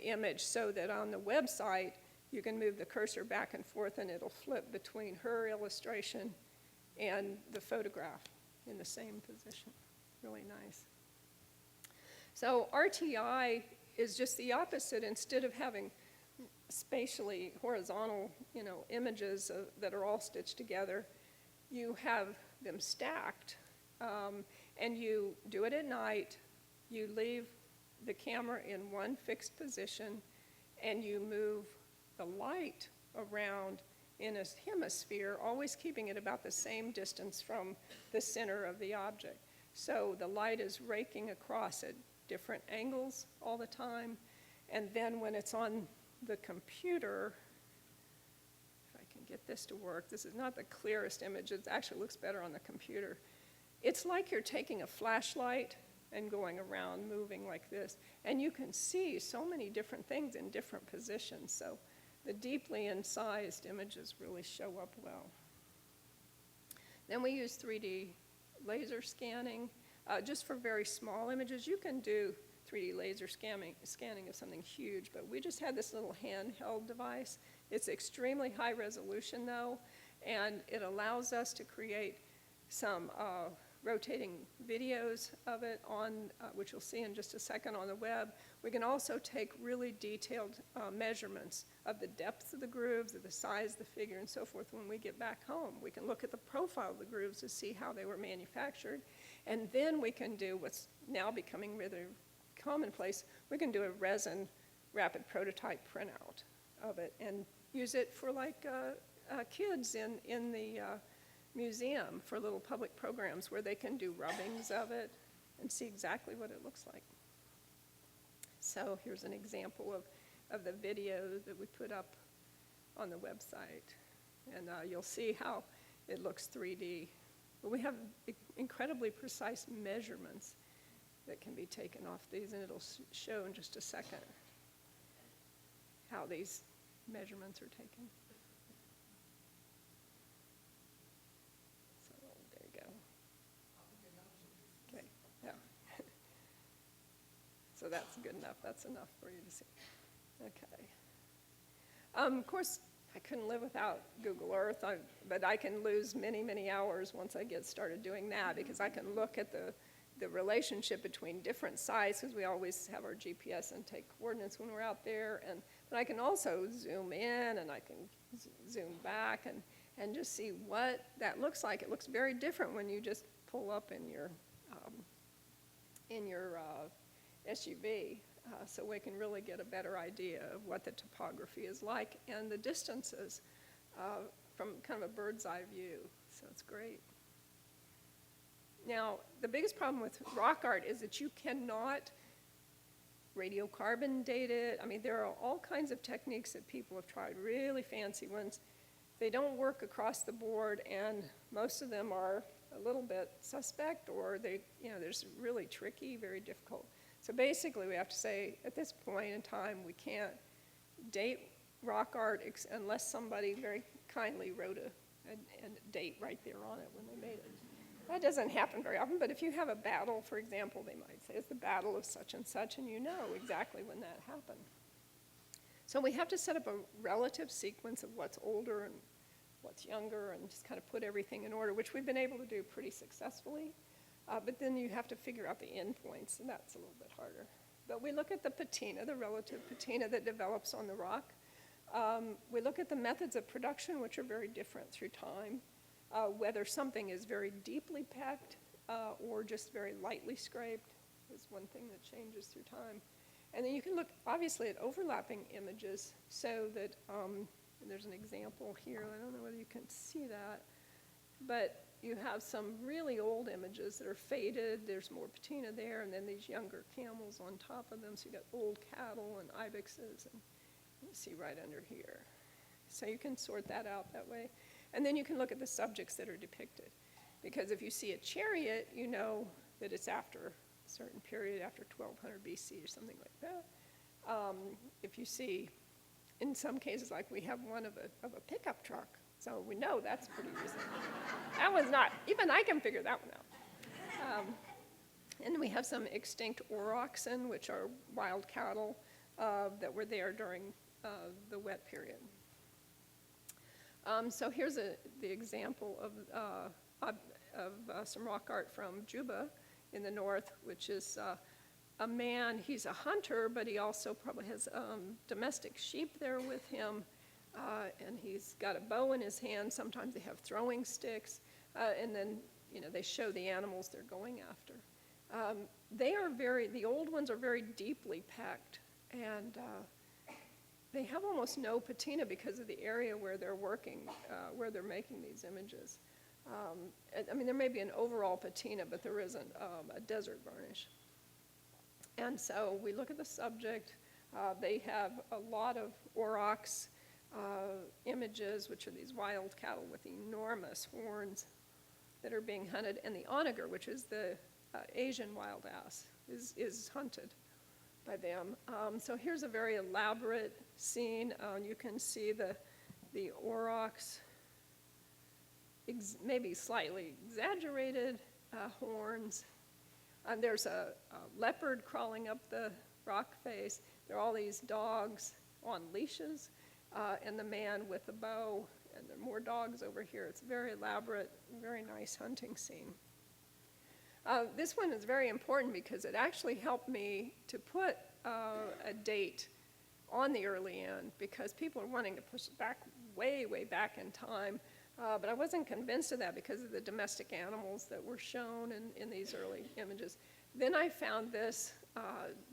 image so that on the website you can move the cursor back and forth and it'll flip between her illustration and the photograph in the same position. Really nice. So RTI is just the opposite. Instead of having spatially horizontal, images that are all stitched together, you have them stacked, and you do it at night. You leave the camera in one fixed position, and you move the light around in a hemisphere, always keeping it about the same distance from the center of the object. So the light is raking across at different angles all the time, and then when it's on the computer, if I can get this to work, this is not the clearest image, it actually looks better on the computer. It's like you're taking a flashlight and going around, moving like this, and you can see so many different things in different positions, so the deeply incised images really show up well. Then we use 3D laser scanning. Just for very small images, you can do 3D laser scanning of something huge, but we just had this little handheld device. It's extremely high resolution though, and it allows us to create some rotating videos of it on, which you'll see in just a second on the web. We can also take really detailed measurements of the depth of the grooves, of the size of the figure, and so forth when we get back home. We can look at the profile of the grooves to see how they were manufactured, and then we can do what's now becoming rather commonplace. We can do a resin rapid prototype printout of it and use it for like kids in the museum for little public programs where they can do rubbings of it and see exactly what it looks like. So here's an example of the video that we put up on the website. And you'll see how it looks 3D. But we have incredibly precise measurements that can be taken off these, and it'll show in just a second how these measurements are taken. So there you go. Okay, yeah. So that's good enough. That's enough for you to see. Okay. Of course, I couldn't live without Google Earth, but I can lose many, many hours once I get started doing that, because I can look at the relationship between different sites, because we always have our GPS and take coordinates when we're out there, but I can also zoom in and I can zoom back and just see what that looks like. It looks very different when you just pull up in your SUV. So we can really get a better idea of what the topography is like and the distances from kind of a bird's eye view. So it's great. Now, the biggest problem with rock art is that you cannot radiocarbon date it. I mean, there are all kinds of techniques that people have tried, really fancy ones. They don't work across the board, and most of them are a little bit suspect, or they're just really tricky, very difficult. So basically, we have to say, at this point in time, we can't date rock art unless somebody very kindly wrote a date right there on it when they made it. That doesn't happen very often, but if you have a battle, for example, they might say it's the battle of such and such, and you know exactly when that happened. So we have to set up a relative sequence of what's older and what's younger, and just kind of put everything in order, which we've been able to do pretty successfully. But then you have to figure out the endpoints, and that's a little bit harder. But we look at the patina, the relative patina that develops on the rock. We look at the methods of production, which are very different through time. Whether something is very deeply packed or just very lightly scraped is one thing that changes through time. And then you can look, obviously, at overlapping images, so that, there's an example here, I don't know whether you can see that, but you have some really old images that are faded, there's more patina there, and then these younger camels on top of them, so you got old cattle and ibexes, and you see right under here. So you can sort that out that way. And then you can look at the subjects that are depicted. Because if you see a chariot, you know that it's after a certain period, after 1200 BC or something like that. If you see, in some cases, like we have one of a pickup truck, so we know that's pretty recent. That was not, even I can figure that one out. And we have some extinct aurochsen, which are wild cattle that were there during the wet period. So here's the example of some rock art from Juba in the north, which is a man. He's a hunter, but he also probably has domestic sheep there with him, and he's got a bow in his hand. Sometimes they have throwing sticks, and then they show the animals they're going after. The old ones are very deeply packed, and they have almost no patina because of the area where they're working, where they're making these images. I mean, there may be an overall patina, but there isn't a desert varnish. And so we look at the subject. They have a lot of aurochs images, which are these wild cattle with enormous horns that are being hunted, and the onager, which is the Asian wild ass, is hunted by them. So here's a very elaborate scene. You can see the aurochs, maybe slightly exaggerated horns. There's a leopard crawling up the rock face. There are all these dogs on leashes, and the man with a bow, and there are more dogs over here. It's a very elaborate, very nice hunting scene. This one is very important because it actually helped me to put a date on the early end, because people are wanting to push it back way, way back in time. But I wasn't convinced of that because of the domestic animals that were shown in these early images. Then I found this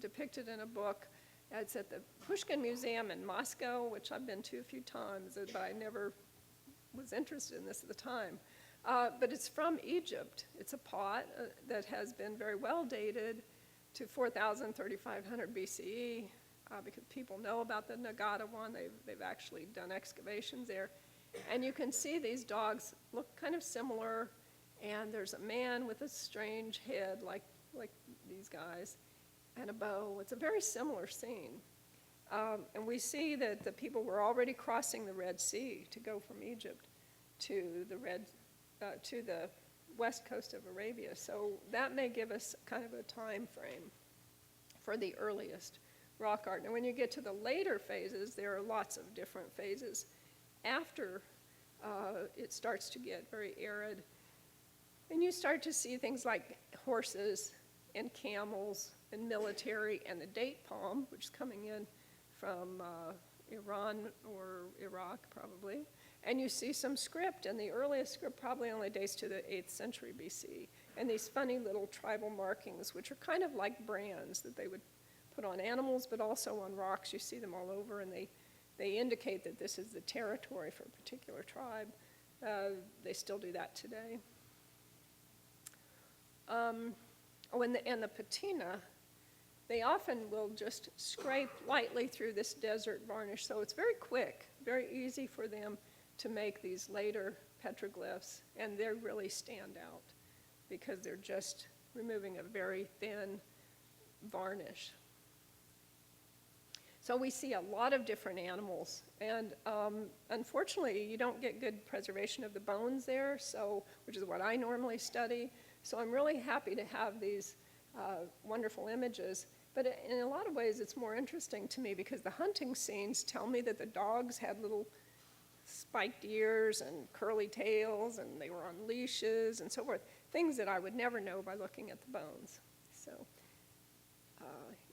depicted in a book. It's at the Pushkin Museum in Moscow, which I've been to a few times, but I never was interested in this at the time. But it's from Egypt. It's a pot that has been very well dated to 4,000, 3,500 BCE, because people know about the Nagata one. They've actually done excavations there. And you can see these dogs look kind of similar, and there's a man with a strange head like these guys, and a bow. It's a very similar scene. And we see that the people were already crossing the Red Sea to go from Egypt to the west coast of Arabia. So that may give us kind of a time frame for the earliest rock art. Now, when you get to the later phases, there are lots of different phases. After it starts to get very arid, and you start to see things like horses and camels and military and the date palm, which is coming in from Iran or Iraq probably. And you see some script, and the earliest script probably only dates to the 8th century BC. And these funny little tribal markings, which are kind of like brands that they would put on animals, but also on rocks. You see them all over, and they indicate that this is the territory for a particular tribe. They still do that today. And the patina, they often will just scrape lightly through this desert varnish. So it's very quick, very easy for them to make these later petroglyphs, and they really stand out because they're just removing a very thin varnish. So we see a lot of different animals, and unfortunately you don't get good preservation of the bones there, which is what I normally study. So I'm really happy to have these wonderful images. But in a lot of ways it's more interesting to me because the hunting scenes tell me that the dogs had little spiked ears and curly tails, and they were on leashes and so forth, things that I would never know by looking at the bones. So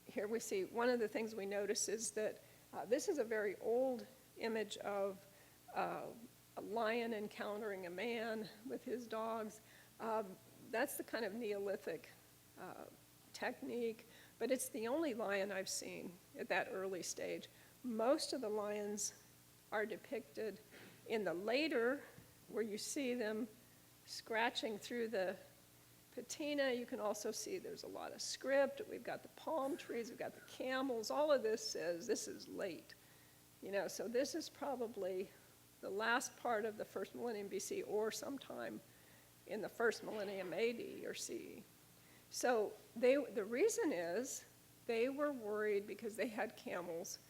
here we see one of the things we notice is that this is a very old image of a lion encountering a man with his dogs. That's the kind of Neolithic technique, but it's the only lion I've seen at that early stage. Most of the lions are depicted in the later, where you see them scratching through the patina. You can also see there's a lot of script. We've got the palm trees, we've got the camels. All of this says this is late. So this is probably the last part of the first millennium BC or sometime in the first millennium AD or CE. So the reason is they were worried because they had camels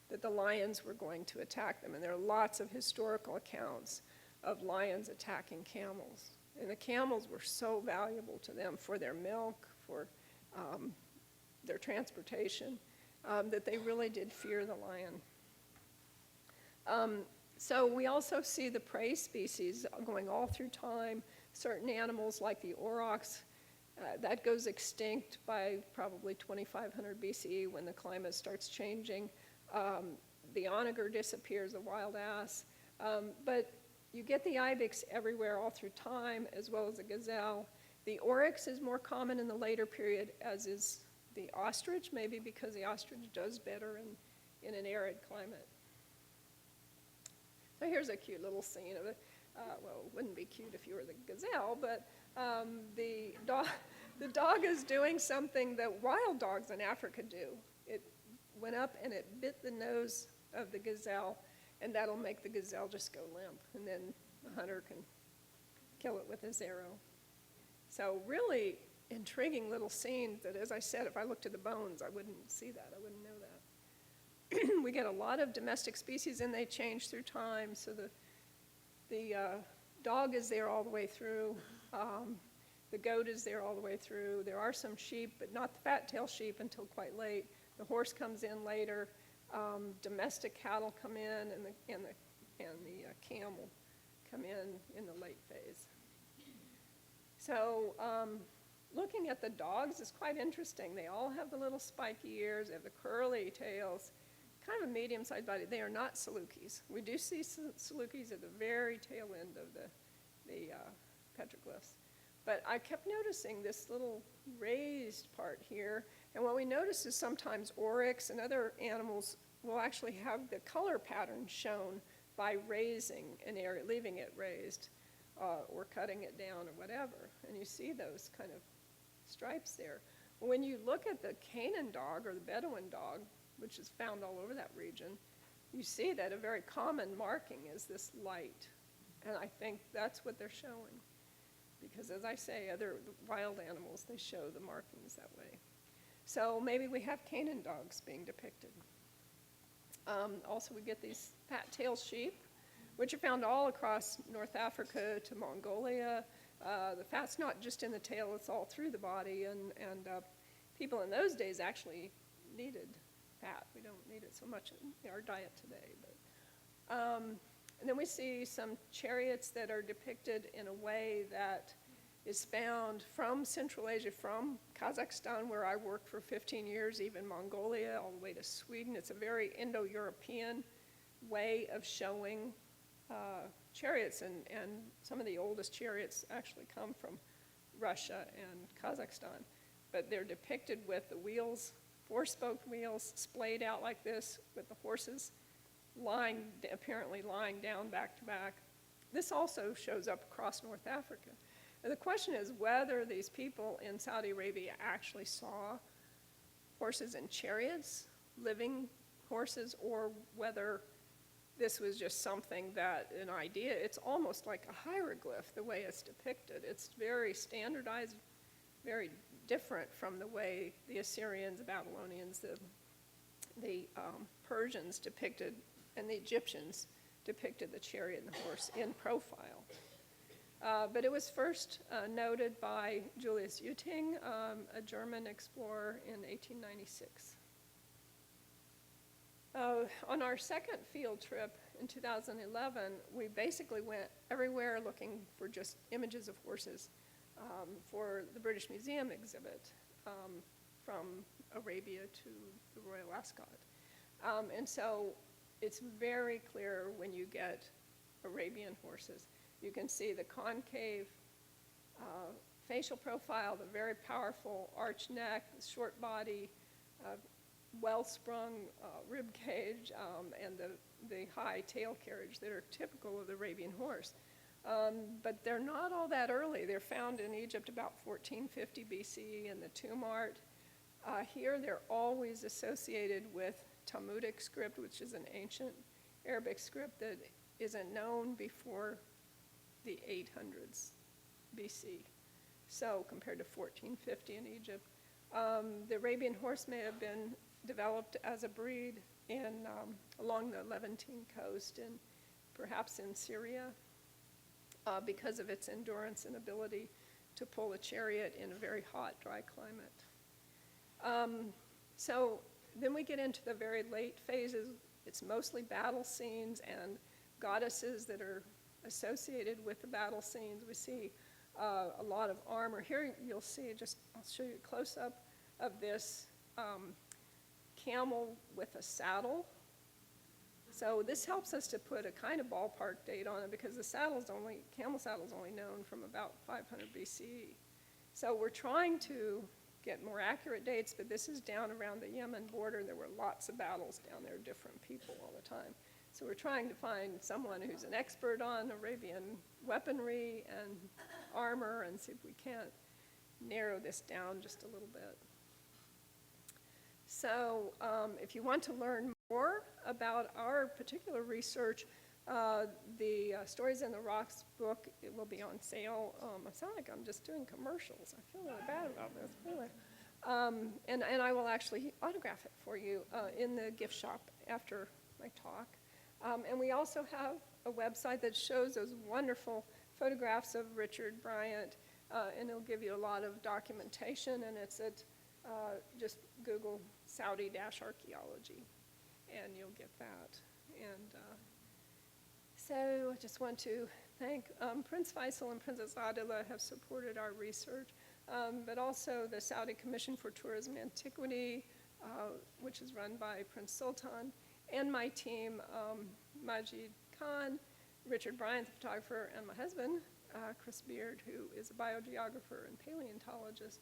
that the lions were going to attack them. And there are lots of historical accounts of lions attacking camels. And the camels were so valuable to them for their milk, for their transportation, that they really did fear the lion. So we also see the prey species going all through time. Certain animals like the aurochs, that goes extinct by probably 2500 BCE when the climate starts changing. The onager disappears, the wild ass. But you get the ibex everywhere all through time, as well as the gazelle. The oryx is more common in the later period, as is the ostrich, maybe because the ostrich does better in an arid climate. So here's a cute little scene of it. Well, it wouldn't be cute if you were the gazelle, but the dog is doing something that wild dogs in Africa do. It went up and it bit the nose of the gazelle, and that'll make the gazelle just go limp, and then the hunter can kill it with his arrow. So really intriguing little scenes that, as I said, if I looked at the bones, I wouldn't see that. I wouldn't know that. We get a lot of domestic species, and they change through time. So the dog is there all the way through. The goat is there all the way through. There are some sheep, but not the fat-tailed sheep until quite late. The horse comes in later. Domestic cattle come in, and the camel come in the late phase. So looking at the dogs is quite interesting. They all have the little spiky ears. They have the curly tails. Kind of a medium-sized body. They are not Salukis. We do see Salukis at the very tail end of the petroglyphs. But I kept noticing this little raised part here. And what we notice is sometimes oryx and other animals will actually have the color pattern shown by raising an area, leaving it raised, or cutting it down or whatever. And you see those kind of stripes there. When you look at the Canaan dog or the Bedouin dog, which is found all over that region, you see that a very common marking is this light. And I think that's what they're showing. Because as I say, other wild animals, they show the markings that way. So maybe we have Canaan dogs being depicted. Also, we get these fat-tailed sheep, which are found all across North Africa to Mongolia. The fat's not just in the tail, it's all through the body. And people in those days actually needed fat. We don't need it so much in our diet today. But, and then we see some chariots that are depicted in a way that is found from Central Asia, from Kazakhstan, where I worked for 15 years, even Mongolia, all the way to Sweden. It's a very Indo-European way of showing chariots, and some of the oldest chariots actually come from Russia and Kazakhstan. But they're depicted with the wheels, four-spoked wheels splayed out like this, with the horses apparently lying down back to back. This also shows up across North Africa. And the question is whether these people in Saudi Arabia actually saw horses and chariots, living horses, or whether this was just something that, an idea. It's almost like a hieroglyph, the way it's depicted. It's very standardized, very different from the way the Assyrians, the Babylonians, the Persians depicted, and the Egyptians depicted the chariot and the horse in profile. But it was first noted by Julius Uting, a German explorer, in 1896. On our second field trip in 2011, we basically went everywhere looking for just images of horses for the British Museum exhibit, from Arabia to the Royal Ascot. And so it's very clear when you get Arabian horses. You can see the concave facial profile, the very powerful arched neck, the short body, well-sprung rib cage, and the high tail carriage that are typical of the Arabian horse. But they're not all that early. They're found in Egypt about 1450 BC in the tomb art. Here they're always associated with Talmudic script, which is an ancient Arabic script that isn't known before the 800s BC. So compared to 1450 in Egypt. The Arabian horse may have been developed as a breed along the Levantine coast and perhaps in Syria because of its endurance and ability to pull a chariot in a very hot, dry climate. So then we get into the very late phases It's mostly battle scenes and goddesses that are associated with the battle scenes. We see a lot of armor. Here you'll see, I'll show you a close-up of this camel with a saddle. So this helps us to put a kind of ballpark date on it because camel saddle's only known from about 500 BCE. So we're trying to get more accurate dates, but this is down around the Yemen border. There were lots of battles down there, different people all the time. So we're trying to find someone who's an expert on Arabian weaponry and armor and see if we can't narrow this down just a little bit. So if you want to learn more about our particular research, the Stories in the Rocks book, it will be on sale. I sound like I'm just doing commercials. I feel really bad about this. Anyway, and I will actually autograph it for you in the gift shop after my talk. And we also have a website that shows those wonderful photographs of Richard Bryant, and it'll give you a lot of documentation, and it's at just Google Saudi-archaeology, and you'll get that. And so I just want to thank Prince Faisal and Princess Adila have supported our research, but also the Saudi Commission for Tourism and Antiquity, which is run by Prince Sultan, and my team, Majid Khan, Richard Bryant, the photographer, and my husband, Chris Beard, who is a biogeographer and paleontologist,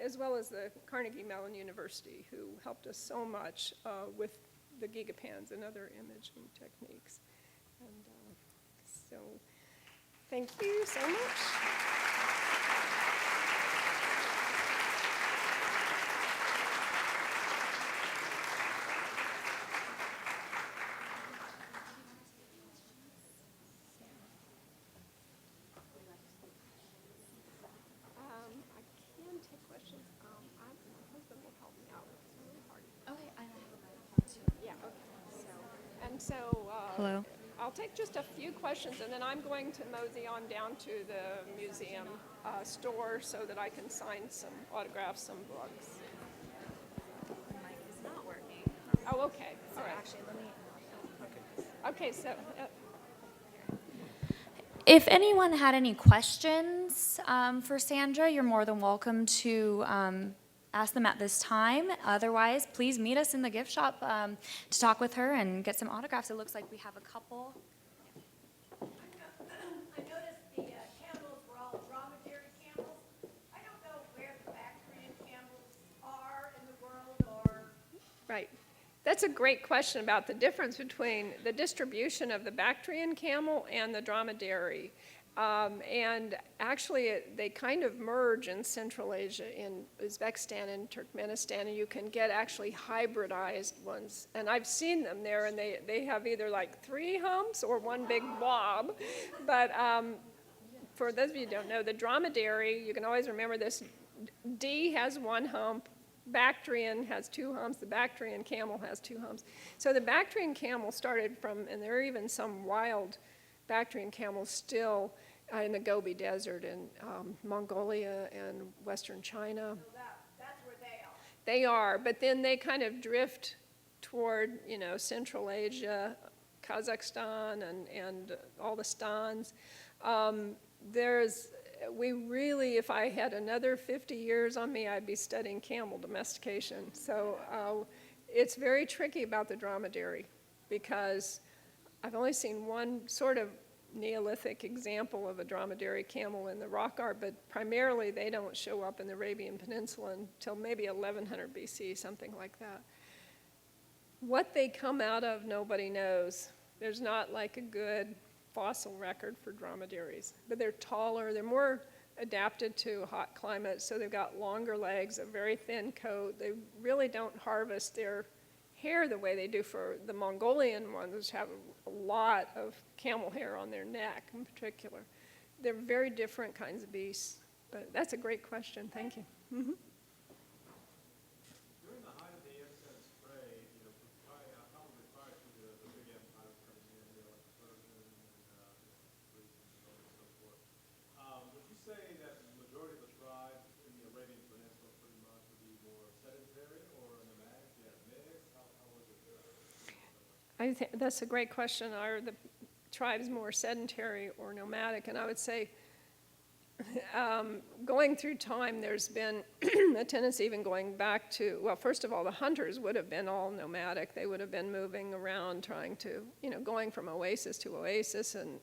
as well as the Carnegie Mellon University, who helped us so much with the gigapans and other imaging techniques. And so thank you so much. Hello. I'll take just a few questions, and then I'm going to mosey on down to the museum store so that I can sign some autographs, some books. The mic is not working. Oh, okay. So All right. actually, let me. Okay, so If anyone had any questions for Sandra, you're more than welcome to ask them at this time. Otherwise, please meet us in the gift shop to talk with her and get some autographs. It looks like we have a couple. I noticed the camels were all dromedary camels. I don't know where the Bactrian camels are in the world, or... right. That's a great question about the difference between the distribution of the Bactrian camel and the dromedary. And actually, they kind of merge in Central Asia, in Uzbekistan and Turkmenistan, and you can get actually hybridized ones. And I've seen them there, and they have either like 3 humps or one big blob. But for those of you who don't know, the dromedary, you can always remember this, D has 1 hump, Bactrian has 2 humps, the Bactrian camel has 2 humps. So the Bactrian camel started from, and there are even some wild Bactrian camels still in the Gobi Desert in Mongolia and Western China. So that's where they are. They are, but then they kind of drift toward, Central Asia, Kazakhstan, and all the stans. We really, if I had another 50 years on me, I'd be studying camel domestication. So it's very tricky about the dromedary because I've only seen one sort of Neolithic example of a dromedary camel in the rock art, but primarily they don't show up in the Arabian Peninsula until maybe 1100 BC, something like that. What they come out of, nobody knows. There's not like a good fossil record for dromedaries, but they're taller, they're more adapted to a hot climate, so they've got longer legs, a very thin coat. They really don't harvest their hair the way they do for the Mongolian ones, which have a lot of camel hair on their neck in particular. They're very different kinds of beasts, but that's a great question. Thank you. Mm-hmm. During the height of the incense trade, probably prior to the big empires coming in, like the Persian and Greece and so on and so forth, would you say that the majority of the tribes in the Arabian Peninsula pretty much would be more sedentary or nomadic? Yeah, mixed? How was it there? I think that's a great question. Are the tribes more sedentary or nomadic? And I would say, going through time, there's been a tendency, even going back to, well, first of all, the hunters would have been all nomadic. They would have been moving around, trying to, going from oasis to oasis and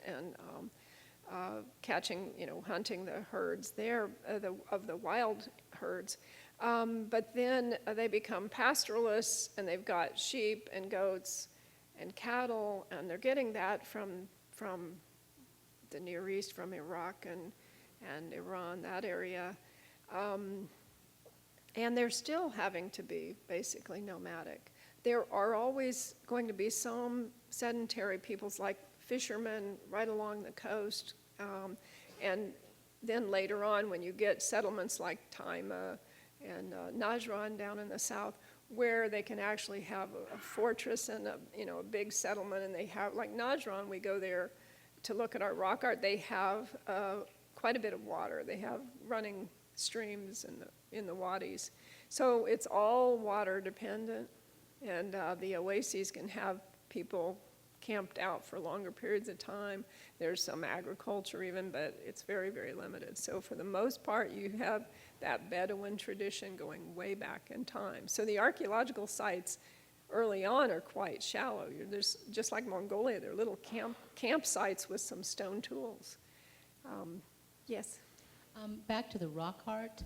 catching, hunting the herds there, of the wild herds. But then they become pastoralists, and they've got sheep and goats and cattle, and they're getting that from the Near East, from Iraq and Iran, that area. And they're still having to be basically nomadic. There are always going to be some sedentary peoples, like fishermen right along the coast. And then later on, when you get settlements like Taima and Najran down in the south, where they can actually have a fortress and a big settlement, and they have, like Najran, we go there to look at our rock art. They have quite a bit of water. They have running streams in the wadis. So it's all water dependent, and the oases can have people camped out for longer periods of time. There's some agriculture even, but it's very, very limited. So for the most part, you have that Bedouin tradition going way back in time. So the archaeological sites early on are quite shallow. There's, just like Mongolia, they're little campsites with some stone tools. Yes? Back to the rock art.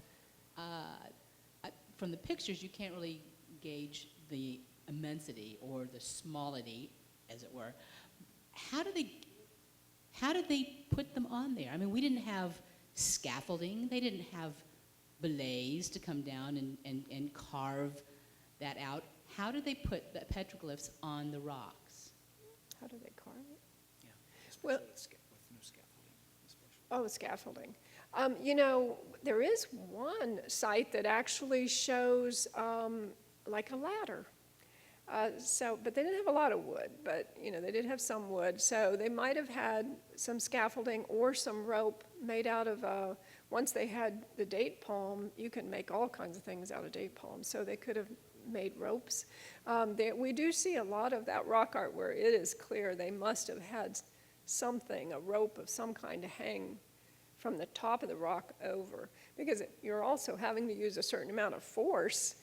From the pictures, you can't really gauge the immensity or the smallity, as it were. How did they put them on there? I mean, we didn't have scaffolding. They didn't have belays to come down and carve that out. How did they put the petroglyphs on the rocks? How do they carve it? Yeah, Well- especially with no scaffolding, especially. Oh, scaffolding. There is one site that actually shows like a ladder. But they didn't have a lot of wood, but they did have some wood. So they might have had some scaffolding or some rope made out of, once they had the date palm, you can make all kinds of things out of date palm. So they could have made ropes. We do see a lot of that rock art where it is clear they must have had something, a rope of some kind, to hang from the top of the rock over, because you're also having to use a certain amount of force,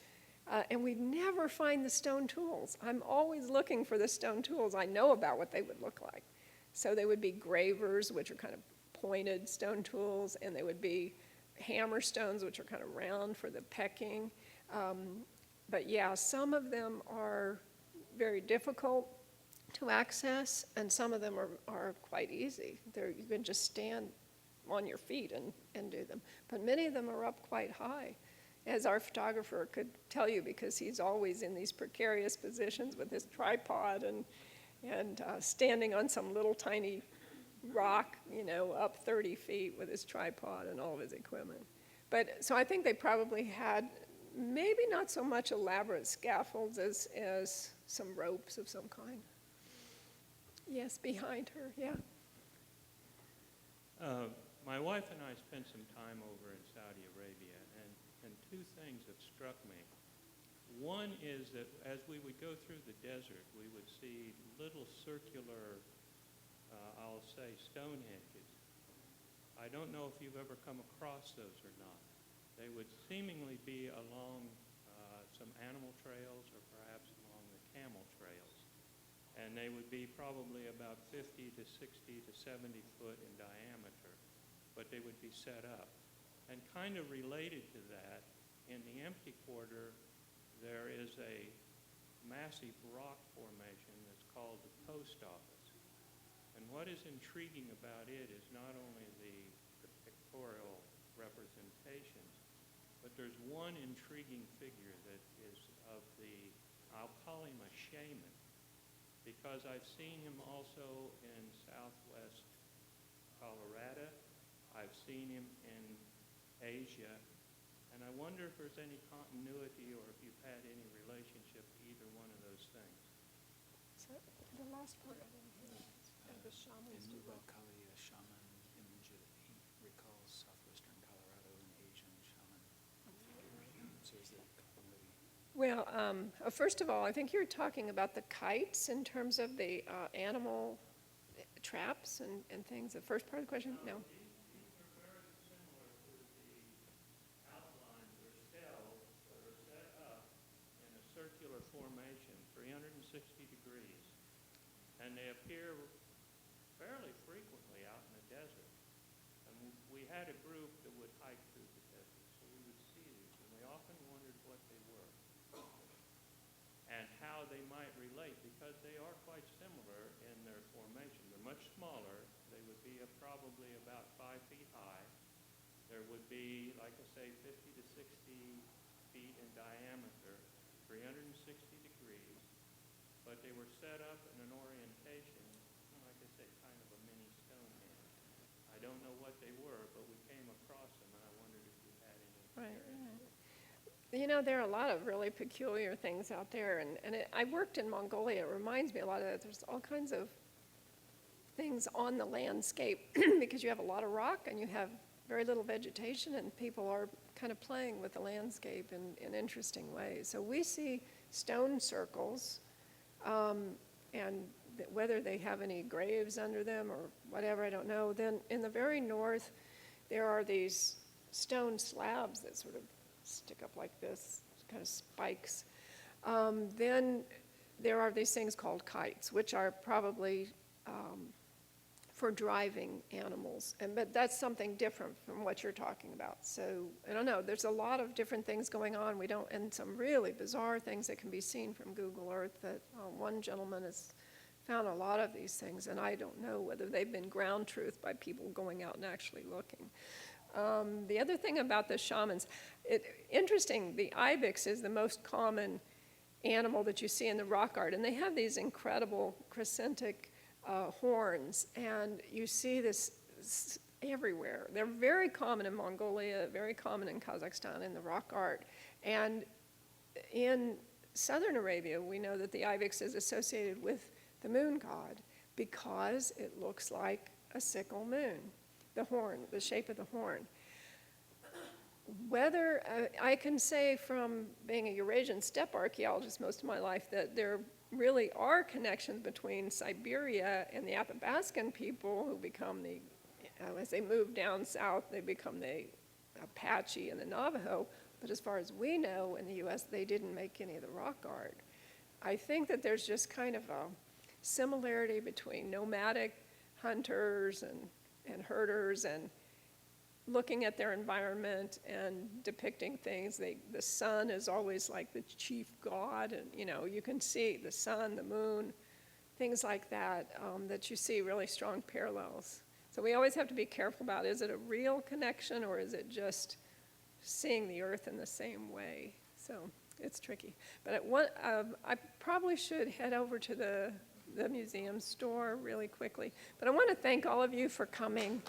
and we never find the stone tools. I'm always looking for the stone tools. I know about what they would look like. So they would be gravers, which are kind of pointed stone tools, and they would be hammer stones, which are kind of round for the pecking. But yeah, some of them are very difficult to access, and some of them are quite easy. You can just stand on your feet and do them. But many of them are up quite high, as our photographer could tell you, because he's always in these precarious positions with his tripod and standing on some little tiny rock, up 30 feet with his tripod and all of his equipment. But so I think they probably had maybe not so much elaborate scaffolds as some ropes of some kind. Yes, behind her, yeah. My wife and I spent some time over in Saudi Arabia, and two things have struck me. One is that as we would go through the desert, we would see little circular, I'll say, Stonehenge. I don't know if you've ever come across those or not. They would seemingly be along some animal trails or perhaps along the camel trails. And they would be probably about 50 to 60 to 70 foot in diameter, but they would be set up. And kind of related to that, in the empty quarter, there is a massive rock formation that's called the post office. And what is intriguing about it is not only the pictorial representations, but there's one intriguing figure that is of I'll call him a shaman, because I've seen him also in southwest Colorado. I've seen him in Asia, and I wonder if there's any continuity or if you've had any relationship to either one of those things. So the last part I didn't hear. The shamans do In what? Kali, a shaman image, he recalls southwestern Colorado and Asian shaman figure. So is there continuity? Well, first of all, I think you're talking about the kites in terms of the animal traps and things. The first part of the question? No. These are very similar to the outlines or shells that are set up in a circular formation, 360 degrees, and they appear fairly frequently out in the desert. And we had a group that would hike through the desert, so we would see these, and we often wondered what they were and how they might relate, because they are quite similar in their formation. They're much smaller. They would be probably about 5 feet high. There would be, like I say, 50 to 60 feet in diameter, 360 degrees, but they were set up in an orientation, like I say, kind of a mini Stonehenge. I don't know what they were, but we came across them, and I wondered if you had any experience. Right. You know, there are a lot of really peculiar things out there, and I worked in Mongolia. It reminds me a lot of that. There's all kinds of things on the landscape because you have a lot of rock and you have very little vegetation, and people are kind of playing with the landscape in interesting ways. So we see stone circles, and whether they have any graves under them or whatever, I don't know. Then in the very north, there are these stone slabs that sort of stick up like this, kind of spikes. Then there are these things called kites, which are probably for driving animals, but that's something different from what you're talking about. So I don't know, there's a lot of different things going on. And some really bizarre things that can be seen from Google Earth that one gentleman has found a lot of these things, and I don't know whether they've been ground truth by people going out and actually looking. The other thing about the shamans, interesting, the ibex is the most common animal that you see in the rock art, and they have these incredible crescentic horns, and you see this everywhere. They're very common in Mongolia, very common in Kazakhstan in the rock art, and in southern Arabia, we know that the ibex is associated with the moon god because it looks like a sickle moon. The horn, the shape of the horn. Whether, I can say from being a Eurasian steppe archaeologist most of my life that there really are connections between Siberia and the Athabascan people who become as they move down south, they become the Apache and the Navajo, but as far as we know in the US, they didn't make any of the rock art. I think that there's just kind of a similarity between nomadic hunters and herders and looking at their environment and depicting things. The sun is always like the chief god, and you can see the sun, the moon, things like that, that you see really strong parallels. So we always have to be careful about, is it a real connection or is it just seeing the earth in the same way? So it's tricky. But I probably should head over to the museum store really quickly. But I want to thank all of you for coming.